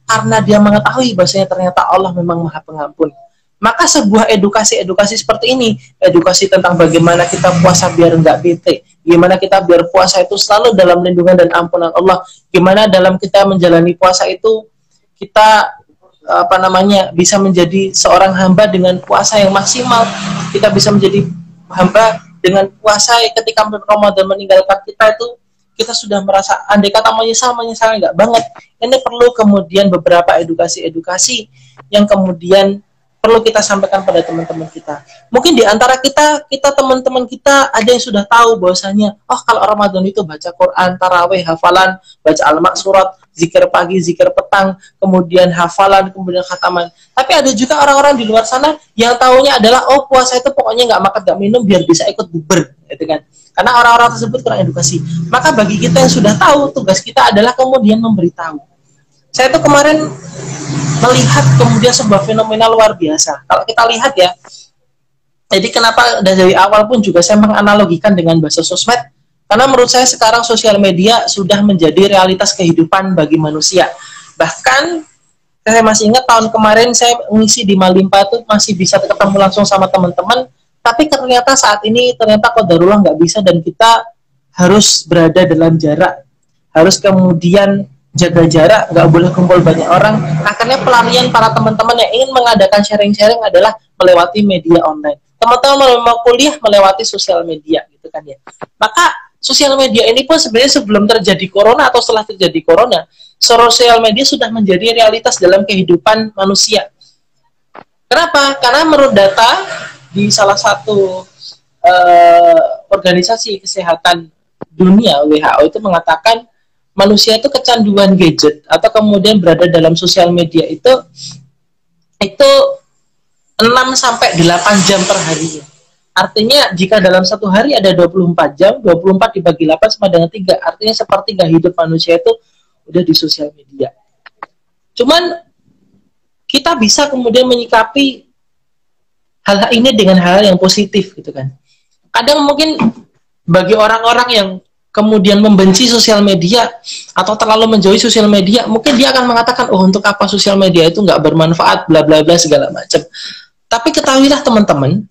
karena dia mengetahui bahwasanya ternyata Allah memang Maha Pengampun. Maka sebuah edukasi seperti ini, edukasi tentang bagaimana kita puasa biar enggak bete, gimana kita biar puasa itu selalu dalam lindungan dan ampunan Allah, gimana dalam kita menjalani puasa itu kita bisa menjadi seorang hamba dengan puasa yang maksimal, kita bisa menjadi hamba dengan puasa ketika Ramadan meninggalkan kita itu kita sudah merasa andai kata menyesal enggak banget. Ini perlu kemudian beberapa edukasi yang kemudian perlu kita sampaikan pada teman-teman kita. Mungkin di antara kita teman-teman kita ada yang sudah tahu bahwasanya kalau Ramadan itu baca Quran, tarawih, hafalan, baca al-maksurat, zikir pagi, zikir petang, kemudian hafalan, kemudian khataman. Tapi ada juga orang-orang di luar sana yang taunya adalah puasa itu pokoknya nggak makan nggak minum biar bisa ikut bukber, gitu kan? Karena orang-orang tersebut kurang edukasi. Maka bagi kita yang sudah tahu, tugas kita adalah kemudian memberitahu. Saya tuh kemarin melihat kemudian sebuah fenomena luar biasa. Kalau kita lihat ya, jadi kenapa dari awal pun juga saya menganalogikan dengan bahasa sosmed, karena menurut saya sekarang sosial media sudah menjadi realitas kehidupan bagi manusia. Bahkan saya masih ingat tahun kemarin saya mengisi di Malimpa itu masih bisa ketemu langsung sama teman-teman, tapi ternyata saat ini qadarullah nggak bisa dan kita harus berada dalam jarak, harus kemudian jaga jarak, nggak boleh kumpul banyak orang. Akhirnya pelarian para teman-teman yang ingin mengadakan sharing-sharing adalah melewati media online. Teman-teman mau kuliah melewati sosial media, gitu kan ya. Maka sosial media ini pun sebenarnya sebelum terjadi corona atau setelah terjadi corona, sosial media sudah menjadi realitas dalam kehidupan manusia. Kenapa? Karena menurut data di salah satu organisasi kesehatan dunia WHO itu mengatakan manusia itu kecanduan gadget atau kemudian berada dalam sosial media itu 6 sampai 8 jam per hari. Artinya jika dalam satu hari ada 24 jam, 24 dibagi 8 sama dengan 3. Artinya sepertiga hidup manusia itu udah di sosial media. Cuman kita bisa kemudian menyikapi hal ini dengan hal yang positif, gitu kan. Kadang mungkin bagi orang-orang yang kemudian membenci sosial media atau terlalu menjauhi sosial media, mungkin dia akan mengatakan, untuk apa sosial media itu nggak bermanfaat, bla bla bla segala macam. Tapi ketahuilah teman-teman,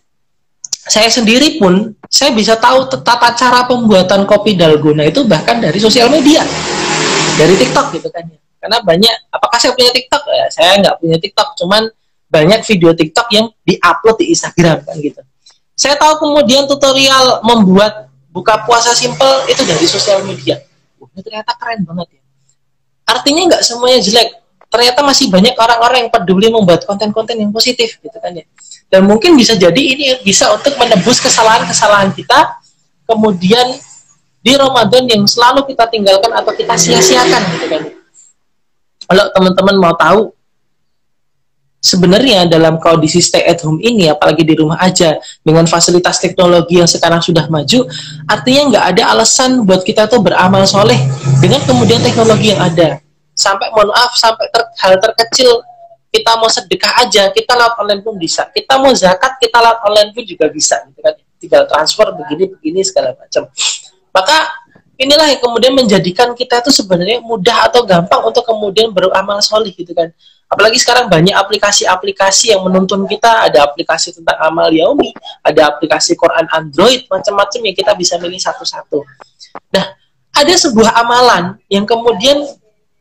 saya sendiri pun saya bisa tahu tata cara pembuatan kopi dalgona itu bahkan dari sosial media, dari TikTok, gitu kan ya. Karena banyak, apakah saya punya TikTok? Ya, saya nggak punya TikTok, cuman banyak video TikTok yang diupload di Instagram kan gitu. Saya tahu kemudian tutorial membuat buka puasa simple itu dari sosial media. Ini ternyata keren banget ya. Artinya nggak semuanya jelek. Ternyata masih banyak orang-orang yang peduli membuat konten-konten yang positif, gitu kan ya. Dan mungkin bisa jadi ini bisa untuk menebus kesalahan-kesalahan kita kemudian di Ramadan yang selalu kita tinggalkan atau kita sia-siakan, gitu kan. Kalau teman-teman mau tahu, sebenarnya dalam kondisi stay at home ini, apalagi di rumah aja dengan fasilitas teknologi yang sekarang sudah maju, artinya nggak ada alasan buat kita tuh beramal soleh dengan kemudian teknologi yang ada. Sampai mohon maaf, sampai hal terkecil kita mau sedekah aja, kita lewat online pun bisa. Kita mau zakat, kita lewat online pun juga bisa, gitu kan? Tinggal transfer begini segala macam. Maka inilah yang kemudian menjadikan kita itu sebenarnya mudah atau gampang untuk kemudian beramal soleh, gitu kan. Apalagi sekarang banyak aplikasi-aplikasi yang menuntun kita, ada aplikasi tentang amal yaumi, ada aplikasi Quran Android, macam-macam yang kita bisa milih satu-satu. Nah, ada sebuah amalan yang kemudian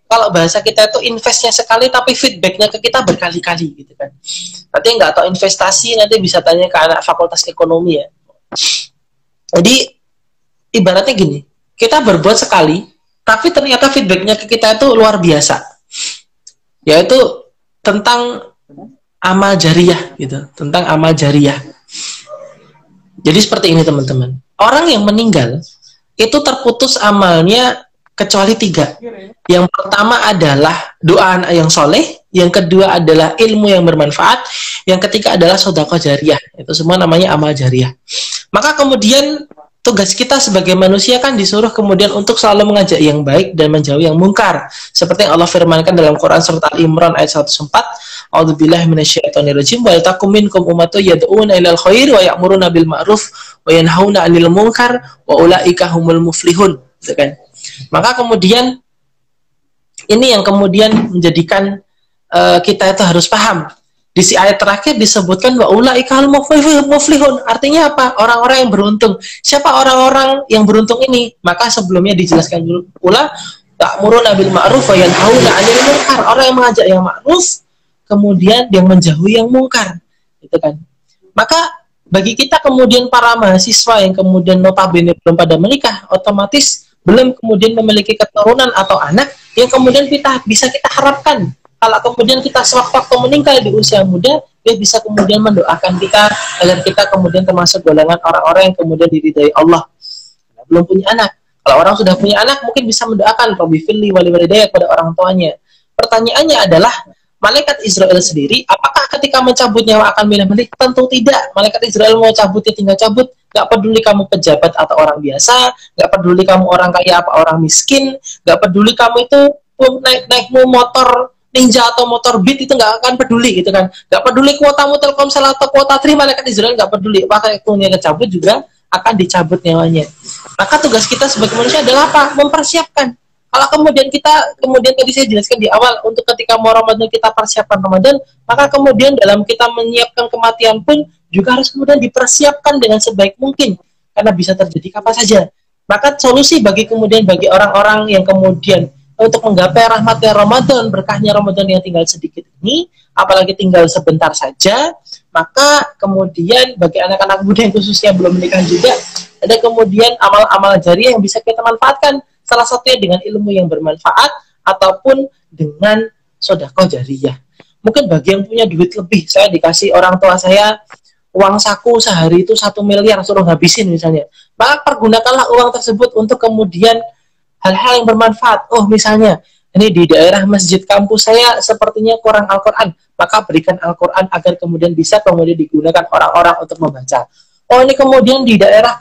kalau bahasa kita itu investnya sekali tapi feedbacknya ke kita berkali-kali, gitu kan. Nanti nggak tahu investasi, nanti bisa tanya ke anak fakultas ekonomi ya. Jadi ibaratnya gini, kita berbuat sekali tapi ternyata feedbacknya ke kita itu luar biasa, yaitu tentang amal jariah, gitu, tentang amal jariah. Jadi seperti ini teman-teman, orang yang meninggal itu terputus amalnya kecuali 3. Yang pertama adalah doa anak yang soleh, yang kedua adalah ilmu yang bermanfaat, yang ketiga adalah sedekah jariyah. Itu semua namanya amal jariyah. Maka kemudian tugas kita sebagai manusia kan disuruh kemudian untuk selalu mengajak yang baik dan menjauhi yang mungkar. Seperti yang Allah firmankan dalam Quran surat Al-Imran ayat 104, A'udzubillahi minasyaitonirrajim, wa takum minkum ummatun yad'una ilal khair wa ya'muruna bil ma'ruf wa yanhauna 'anil munkar wa ulaika humul muflihun. Gitu kan? Maka kemudian ini yang kemudian menjadikan kita itu harus paham. Di si ayat terakhir disebutkan wa ulaika humul muflihun. Artinya apa? Orang-orang yang beruntung. Siapa orang-orang yang beruntung ini? Maka sebelumnya dijelaskan dulu pula ta'muruna bil ma'ruf wa yanhauna 'anil munkar. Orang yang mengajak yang ma'ruf, kemudian yang menjauhi yang mungkar. Gitu kan? Maka bagi kita kemudian para mahasiswa yang kemudian notabene belum pada menikah, otomatis belum kemudian memiliki keturunan atau anak yang kemudian kita bisa kita harapkan kalau kemudian kita sewaktu-waktu meninggal di usia muda, dia bisa kemudian mendoakan kita agar kita kemudian termasuk golongan orang-orang yang kemudian diridai Allah. Belum punya anak. Kalau orang sudah punya anak, mungkin bisa mendoakan Rabbi firli wali walidayya kepada orang tuanya. Pertanyaannya adalah, malaikat Israel sendiri, apakah ketika mencabut nyawa akan milih-milih? Tentu tidak. Malaikat Israel mau cabut, ya tinggal cabut. Gak peduli kamu pejabat atau orang biasa, gak peduli kamu orang kaya apa orang miskin, gak peduli kamu itu naikmu motor Ninja atau motor Beat, itu nggak akan peduli gitu kan. Nggak peduli kuotamu Telkomsel atau kuota Tri, malaikat Israel nggak peduli. Maka waktunya kecabut juga akan dicabut nyawanya. Maka tugas kita sebagai manusia adalah apa? Mempersiapkan. Kalau kemudian tadi saya jelaskan di awal, untuk ketika mau Ramadan kita persiapkan Ramadan, maka kemudian dalam kita menyiapkan kematian pun juga harus kemudian dipersiapkan dengan sebaik mungkin, karena bisa terjadi kapan saja. Maka solusi bagi orang-orang yang kemudian untuk menggapai rahmatnya Ramadan, berkahnya Ramadan yang tinggal sedikit ini, apalagi tinggal sebentar saja, maka kemudian bagi anak-anak muda yang khususnya belum menikah juga, ada kemudian amal-amal jariah yang bisa kita manfaatkan, salah satunya dengan ilmu yang bermanfaat, ataupun dengan sedekah jariyah. Mungkin bagi yang punya duit lebih, saya dikasih orang tua saya uang saku sehari itu 1 miliar, suruh ngabisin misalnya, maka pergunakanlah uang tersebut untuk kemudian hal-hal yang bermanfaat. Oh, misalnya ini di daerah masjid kampus saya sepertinya kurang Al-Quran, maka berikan Al-Quran agar kemudian bisa kemudian digunakan orang-orang untuk membaca. Oh, ini kemudian di daerah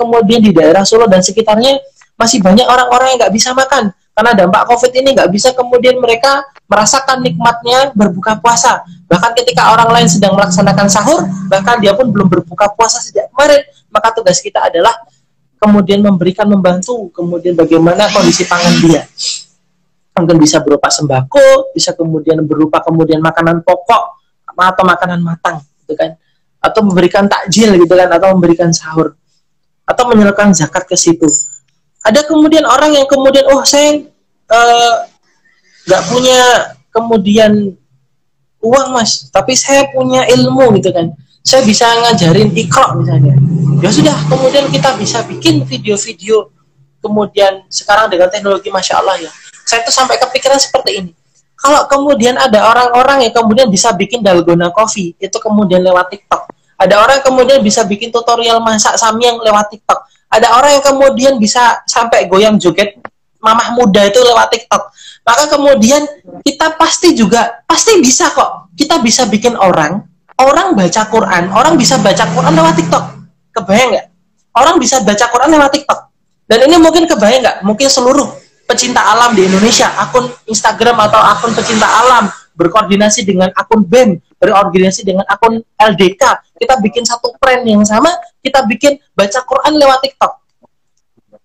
Solo dan sekitarnya masih banyak orang-orang yang nggak bisa makan karena dampak COVID ini, nggak bisa kemudian mereka merasakan nikmatnya berbuka puasa. Bahkan ketika orang lain sedang melaksanakan sahur, bahkan dia pun belum berbuka puasa sejak kemarin, maka tugas kita adalah kemudian membantu, kemudian bagaimana kondisi pangan dia. Mungkin bisa berupa sembako, bisa kemudian berupa makanan pokok atau makanan matang, gitu kan? Atau memberikan takjil, gitu kan? Atau memberikan sahur, atau menyalurkan zakat ke situ. Ada kemudian orang yang kemudian, oh saya nggak punya kemudian uang mas, tapi saya punya ilmu, gitu kan? Saya bisa ngajarin Iqra misalnya. Ya sudah, kemudian kita bisa bikin video-video. Kemudian sekarang dengan teknologi Masya Allah ya, saya tuh sampai kepikiran seperti ini. Kalau kemudian ada orang-orang yang kemudian bisa bikin dalgona coffee, itu kemudian lewat TikTok. Ada orang yang kemudian bisa bikin tutorial masak samyang lewat TikTok. Ada orang yang kemudian bisa sampai goyang joget mamah muda itu lewat TikTok. Maka kemudian kita pasti bisa kok. Kita bisa bikin orang baca Quran, orang bisa baca Quran lewat TikTok. Kebayang nggak? Orang bisa baca Quran lewat TikTok. Dan ini mungkin kebayang nggak? Mungkin seluruh pecinta alam di Indonesia, akun Instagram atau akun pecinta alam, berkoordinasi dengan akun BEM, berkoordinasi dengan akun LDK. Kita bikin satu tren yang sama, kita bikin baca Quran lewat TikTok.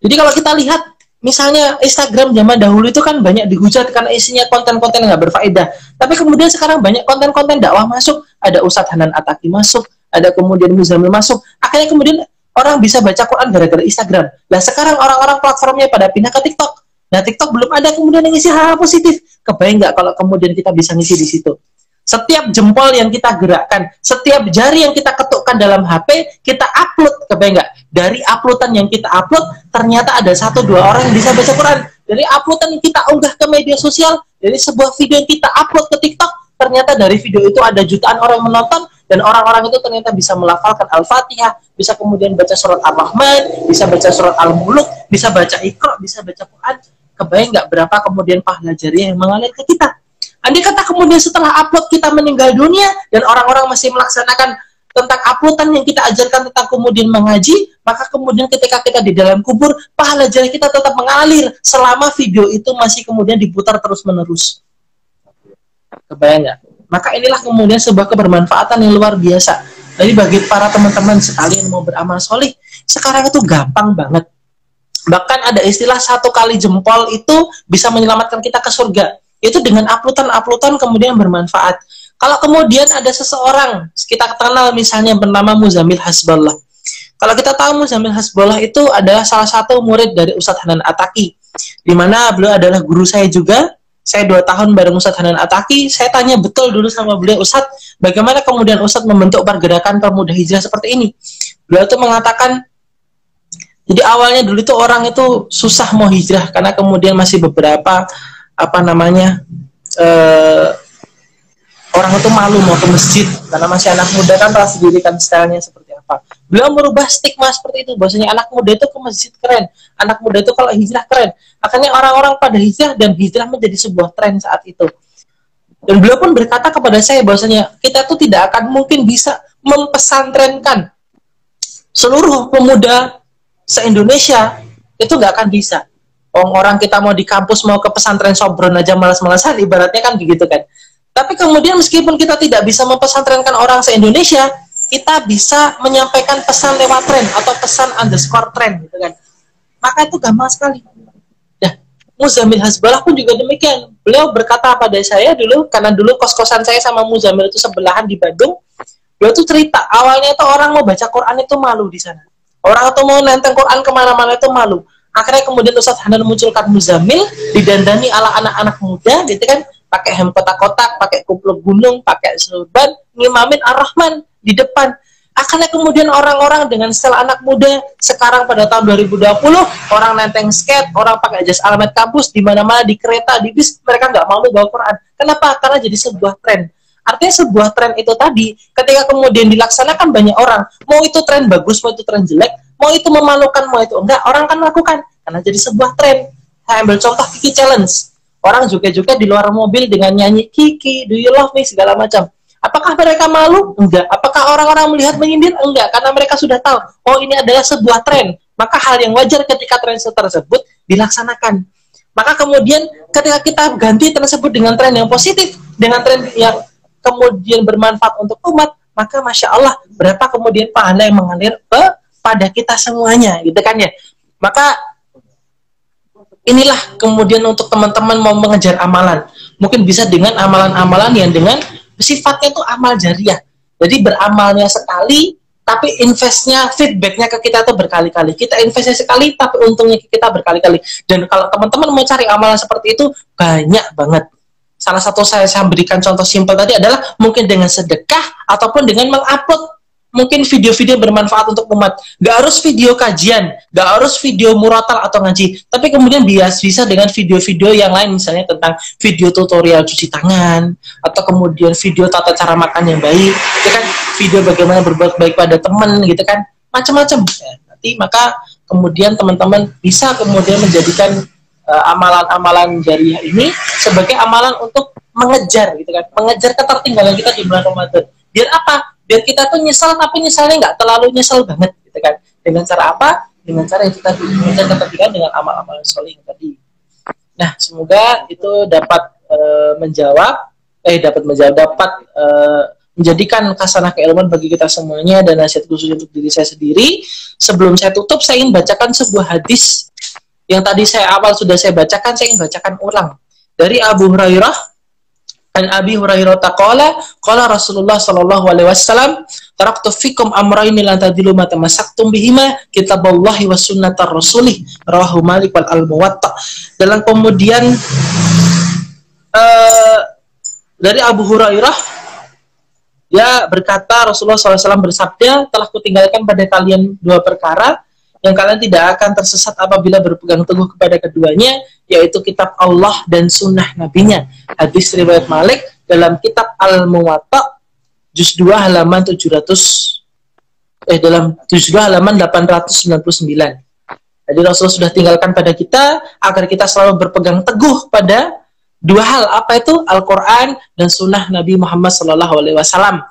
Jadi kalau kita lihat, misalnya Instagram zaman dahulu itu kan banyak dihujat karena isinya konten-konten yang nggak berfaedah. Tapi kemudian sekarang banyak konten-konten dakwah masuk, ada Ustadz Hanan Ataki masuk, ada kemudian Muzamil masuk. Akhirnya kemudian orang bisa baca Quran gara-gara Instagram. Nah sekarang orang-orang platformnya pada pindah ke TikTok. Nah TikTok belum ada kemudian yang ngisi hal-hal positif. Kebayang nggak kalau kemudian kita bisa ngisi di situ? Setiap jempol yang kita gerakkan, setiap jari yang kita ketukkan dalam HP, kita upload. Kebayang nggak? Dari uploadan yang kita upload, ternyata ada 1-2 orang yang bisa baca Quran. Dari uploadan yang kita unggah ke media sosial, dari sebuah video yang kita upload ke TikTok, ternyata dari video itu ada jutaan orang yang menonton, dan orang-orang itu ternyata bisa melafalkan Al-Fatihah, bisa kemudian baca surat Ar-Rahman, bisa baca surat Al-Muluk, bisa baca Iqra, bisa baca Quran. kebayang nggak berapa kemudian pahala jariah yang mengalir ke kita. Andai kata kemudian setelah upload kita meninggal dunia dan orang-orang masih melaksanakan tentang uploadan yang kita ajarkan tentang kemudian mengaji, maka kemudian ketika kita di dalam kubur, pahala jariah kita tetap mengalir selama video itu masih kemudian diputar terus-menerus. Kebayang nggak? Maka inilah kemudian sebuah kebermanfaatan yang luar biasa. Jadi bagi para teman-teman sekalian mau beramal solih, sekarang itu gampang banget. Bahkan ada istilah 1 kali jempol itu bisa menyelamatkan kita ke surga. Itu dengan uploadan kemudian bermanfaat. Kalau kemudian ada seseorang, kita kenal misalnya bernama Muzamil Hasballah. Kalau kita tahu Muzamil Hasballah itu adalah salah satu murid dari Ustadz Hanan Ataki, di mana beliau adalah guru saya juga. Saya 2 tahun bareng Ustadz Hanan Ataki. Saya tanya betul dulu sama beliau, Ustadz, bagaimana kemudian Ustadz membentuk pergerakan pemuda hijrah seperti ini? Beliau itu mengatakan, jadi awalnya dulu itu orang itu susah mau hijrah karena kemudian masih beberapa orang itu malu mau ke masjid karena masih anak muda kan, tahu sendiri kan stylenya seperti apa. Beliau merubah stigma seperti itu, bahwasanya anak muda itu ke masjid keren, anak muda itu kalau hijrah keren. Akhirnya orang-orang pada hijrah dan hijrah menjadi sebuah tren saat itu. Dan beliau pun berkata kepada saya bahwasanya kita tuh tidak akan mungkin bisa mempesantrenkan seluruh pemuda se-Indonesia, itu nggak akan bisa. Orang kita mau di kampus, mau ke pesantren Sobron aja malas-malasan, ibaratnya kan begitu kan. Tapi kemudian meskipun kita tidak bisa mempesantrenkan orang se-Indonesia, kita bisa menyampaikan pesan lewat tren atau pesan underscore tren gitu kan. Maka itu gampang sekali. Nah, Muzamil Hasballah pun juga demikian. Beliau berkata pada saya dulu, karena dulu kos-kosan saya sama Muzamil itu sebelahan di Bandung. Beliau tuh cerita, awalnya itu orang mau baca Quran itu malu di sana. Orang itu mau nenteng Quran kemana-mana itu malu. Akhirnya kemudian Ustadz Hanan munculkan Muzamil, didandani ala anak-anak muda gitu kan, pakai hem kotak-kotak, pakai kupluk gunung, pakai surban, ngimamin Ar-Rahman di depan. Akhirnya kemudian orang-orang dengan style anak muda sekarang pada tahun 2020, orang nenteng skate, orang pakai jas alamat kampus, di mana-mana, di kereta, di bis, mereka nggak mau bawa Quran. Kenapa? Karena jadi sebuah tren. Artinya sebuah tren itu tadi, ketika kemudian dilaksanakan banyak orang, mau itu tren bagus, mau itu tren jelek, mau itu memalukan, mau itu enggak, orang kan lakukan, karena jadi sebuah tren. Saya ambil contoh Kiki Challenge. Orang juga di luar mobil dengan nyanyi Kiki, do you love me, segala macam. Apakah mereka malu? Enggak. Apakah orang-orang melihat menyindir? Enggak, karena mereka sudah tahu, oh ini adalah sebuah tren. Maka hal yang wajar ketika tren tersebut dilaksanakan. Maka kemudian ketika kita ganti tersebut dengan tren yang positif, dengan tren yang kemudian bermanfaat untuk umat, maka Masya Allah, berapa kemudian pahala yang mengalir pada kita semuanya, gitu kan ya. Maka inilah kemudian untuk teman-teman mau mengejar amalan. Mungkin bisa dengan amalan-amalan yang dengan sifatnya itu amal jariah. Jadi beramalnya sekali, tapi investnya, feedbacknya ke kita itu berkali-kali. Kita investnya sekali, tapi untungnya ke kita berkali-kali. Dan kalau teman-teman mau cari amalan seperti itu, banyak banget. Salah satu saya berikan contoh simpel tadi adalah mungkin dengan sedekah, ataupun dengan mengupload mungkin video-video bermanfaat untuk umat. Gak harus video kajian, gak harus video muratal atau ngaji, tapi kemudian bisa dengan video-video yang lain, misalnya tentang video tutorial cuci tangan, atau kemudian video tata cara makan yang baik, gitu kan, video bagaimana berbuat baik pada teman, gitu kan, macam-macam. Nanti maka kemudian teman-teman bisa kemudian menjadikan amalan-amalan jariah ini sebagai amalan untuk mengejar, gitu kan, mengejar ketertinggalan kita di bulan Ramadan. Biar apa? Biar kita tuh nyesal, tapi nyesalnya nggak terlalu nyesal banget, gitu kan. Dengan cara apa? Dengan cara yang kita mengejar ketertinggalan dengan amal-amal soleh tadi. Nah, semoga itu dapat menjadikan kasanah keilmuan bagi kita semuanya dan nasihat khusus untuk diri saya sendiri. Sebelum saya tutup, saya ingin bacakan sebuah hadis yang tadi sudah saya bacakan, saya ingin bacakan ulang. Dari Abu Hurairah, an Abi Hurairah taqala qala Rasulullah sallallahu alaihi wasallam taraktu fikum amrayni lan tadillu ma tamassaktum bihima kitaballahi wa sunnatar rasulih rawahu Malik wal al-Muwatta. Dalam kemudian dari Abu Hurairah, dia berkata Rasulullah SAW bersabda, telah kutinggalkan pada kalian 2 perkara yang kalian tidak akan tersesat apabila berpegang teguh kepada keduanya, yaitu kitab Allah dan sunnah nabinya. Hadis riwayat Malik dalam kitab Al-Muwatta juz 2 halaman 899. Jadi Rasul sudah tinggalkan pada kita agar kita selalu berpegang teguh pada dua hal, apa itu? Al-Quran dan Sunnah Nabi Muhammad SAW.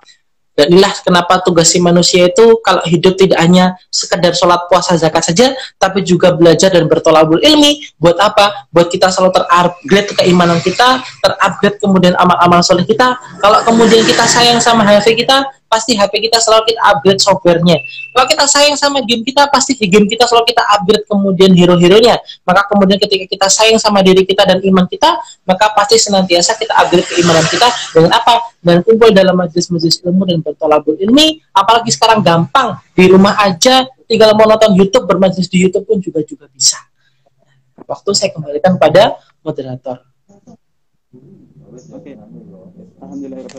Dan inilah kenapa tugas si manusia itu kalau hidup tidak hanya sekedar sholat, puasa, zakat saja, tapi juga belajar dan bertolabul ilmi. Buat apa? Buat kita selalu terupgrade keimanan kita, terupgrade kemudian amal-amal soleh kita. Kalau kemudian kita sayang sama HP kita, pasti HP kita selalu kita upgrade softwarenya. Kalau kita sayang sama game kita, pasti di game kita selalu kita upgrade kemudian hero-heronya. Maka kemudian ketika kita sayang sama diri kita dan iman kita, maka pasti senantiasa kita upgrade keimanan kita dengan apa? Dan kumpul dalam majelis-majelis ilmu dan bertolabul ilmi. Apalagi sekarang gampang, di rumah aja, tinggal mau nonton YouTube, bermajelis di YouTube pun juga bisa. Waktu saya kembalikan pada moderator. Oke. Alhamdulillah.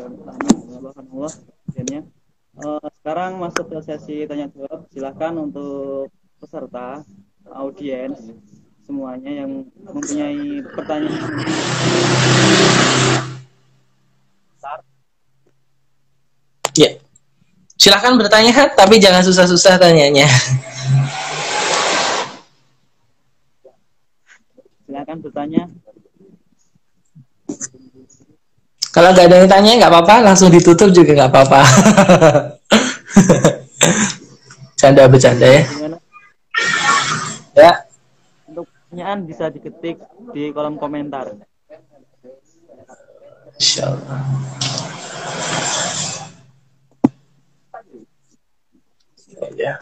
Sekarang masuk ke sesi tanya jawab. Silahkan untuk peserta, audiens semuanya yang mempunyai pertanyaan. Ya, silahkan bertanya, tapi jangan susah-susah tanyanya. Silahkan bertanya. Kalau nggak ada yang tanya nggak apa-apa, langsung ditutup juga nggak apa-apa. Bercanda ya. Gimana? Ya. Untuk pertanyaan bisa diketik di kolom komentar. Insyaallah. Ya.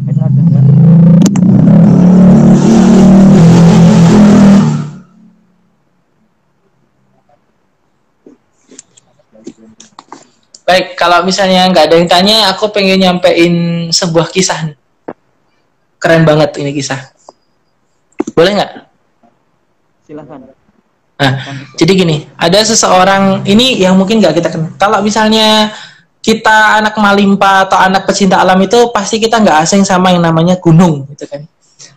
Ada nggak? Baik, kalau misalnya nggak ada yang tanya, aku pengen nyampein sebuah kisah nih. Keren banget ini kisah. Boleh nggak? Silahkan. Nah, jadi gini, ada seseorang, ini yang mungkin nggak kita kenal. Kalau misalnya kita anak Malimpa atau anak pecinta alam itu, pasti kita nggak asing sama yang namanya gunung, gitu kan.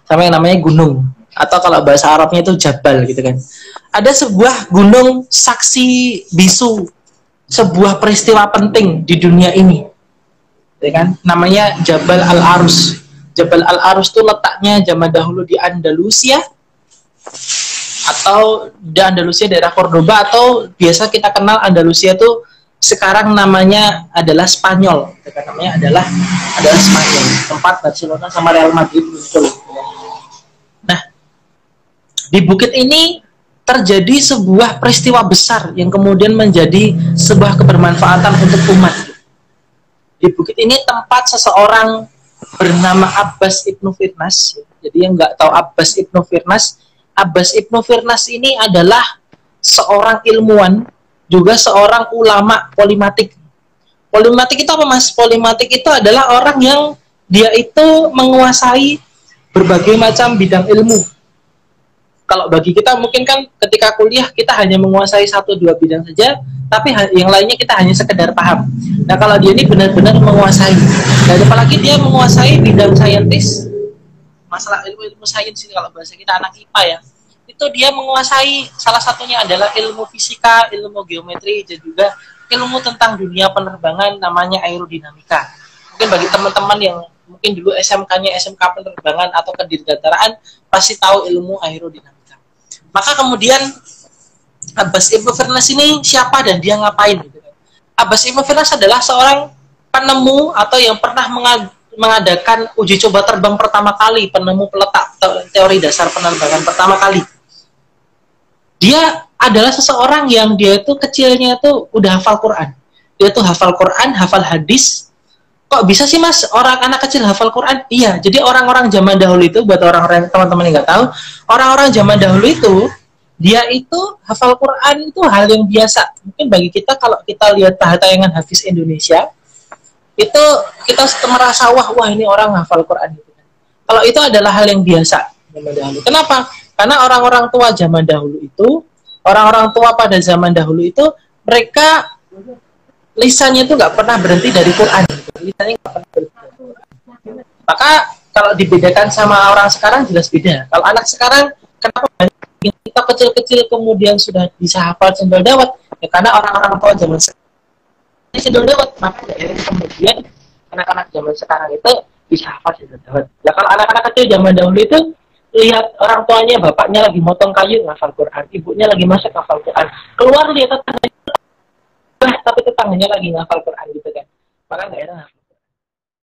Sama yang namanya gunung. Atau kalau bahasa Arabnya itu jabal, gitu kan. Ada sebuah gunung saksi bisu, sebuah peristiwa penting di dunia ini, ya kan? Namanya Jabal Al-Arus. Jabal Al-Arus itu letaknya zaman dahulu di Andalusia, atau di Andalusia daerah Cordoba, atau biasa kita kenal Andalusia itu sekarang namanya adalah Spanyol, ya kan? Namanya adalah Spanyol, tempat Barcelona sama Real Madrid muncul. Nah, di bukit ini terjadi sebuah peristiwa besar yang kemudian menjadi sebuah kebermanfaatan untuk umat. Di bukit ini tempat seseorang bernama Abbas Ibnu Firnas. Jadi yang nggak tahu Abbas Ibnu Firnas ini adalah seorang ilmuwan, juga seorang ulama polimatik. Polimatik itu apa, Mas? Polimatik itu adalah orang yang dia itu menguasai berbagai macam bidang ilmu. Kalau bagi kita mungkin kan ketika kuliah kita hanya menguasai 1-2 bidang saja, tapi yang lainnya kita hanya sekedar paham. Nah, kalau dia ini benar-benar menguasai. Dan apalagi dia menguasai bidang saintis, masalah ilmu sains ini kalau bahasa kita anak IPA ya. Itu dia menguasai, salah satunya adalah ilmu fisika, ilmu geometri, dan juga ilmu tentang dunia penerbangan namanya aerodinamika. Mungkin bagi teman-teman yang mungkin dulu SMK-nya SMK penerbangan atau kedirgantaraan pasti tahu ilmu aerodinamika. Maka kemudian Abbas Ibnu Firnas ini siapa dan dia ngapain? Abbas Ibnu Firnas adalah seorang penemu atau yang pernah mengadakan uji coba terbang pertama kali, penemu peletak teori dasar penerbangan pertama kali. Dia adalah seseorang yang dia itu kecilnya itu udah hafal Quran. Dia tuh hafal Quran, hafal hadis. Kok bisa sih, Mas, orang anak kecil hafal Quran? Iya, jadi orang-orang zaman dahulu itu, buat orang-orang teman-teman yang nggak tahu, orang-orang zaman dahulu itu, dia itu hafal Quran itu hal yang biasa. Mungkin bagi kita, kalau kita lihat tayangan Hafiz Indonesia, itu kita merasa, wah ini orang hafal Quran. Kalau itu adalah hal yang biasa zaman dahulu. Kenapa? Karena orang-orang tua zaman dahulu itu, orang-orang tua pada zaman dahulu itu, mereka lisannya itu nggak pernah berhenti dari Quran. Lisannya nggak pernah berhenti dari Quran. Maka kalau dibedakan sama orang sekarang jelas beda. Kalau anak sekarang kenapa banyak kecil-kecil kemudian sudah bisa hafal cendol dawet? Ya karena orang-orang tua zaman sekarang cendol dawet, makanya ya, kemudian anak-anak zaman sekarang itu bisa hafal cendol dawet. Ya kalau anak-anak kecil zaman dahulu itu lihat orang tuanya, bapaknya lagi motong kayu ngafal Quran, ibunya lagi masak ngafal Quran, keluar lihat tetangganya, tapi tetangganya lagi ngafal Quran gitu kan, maka nggak enak.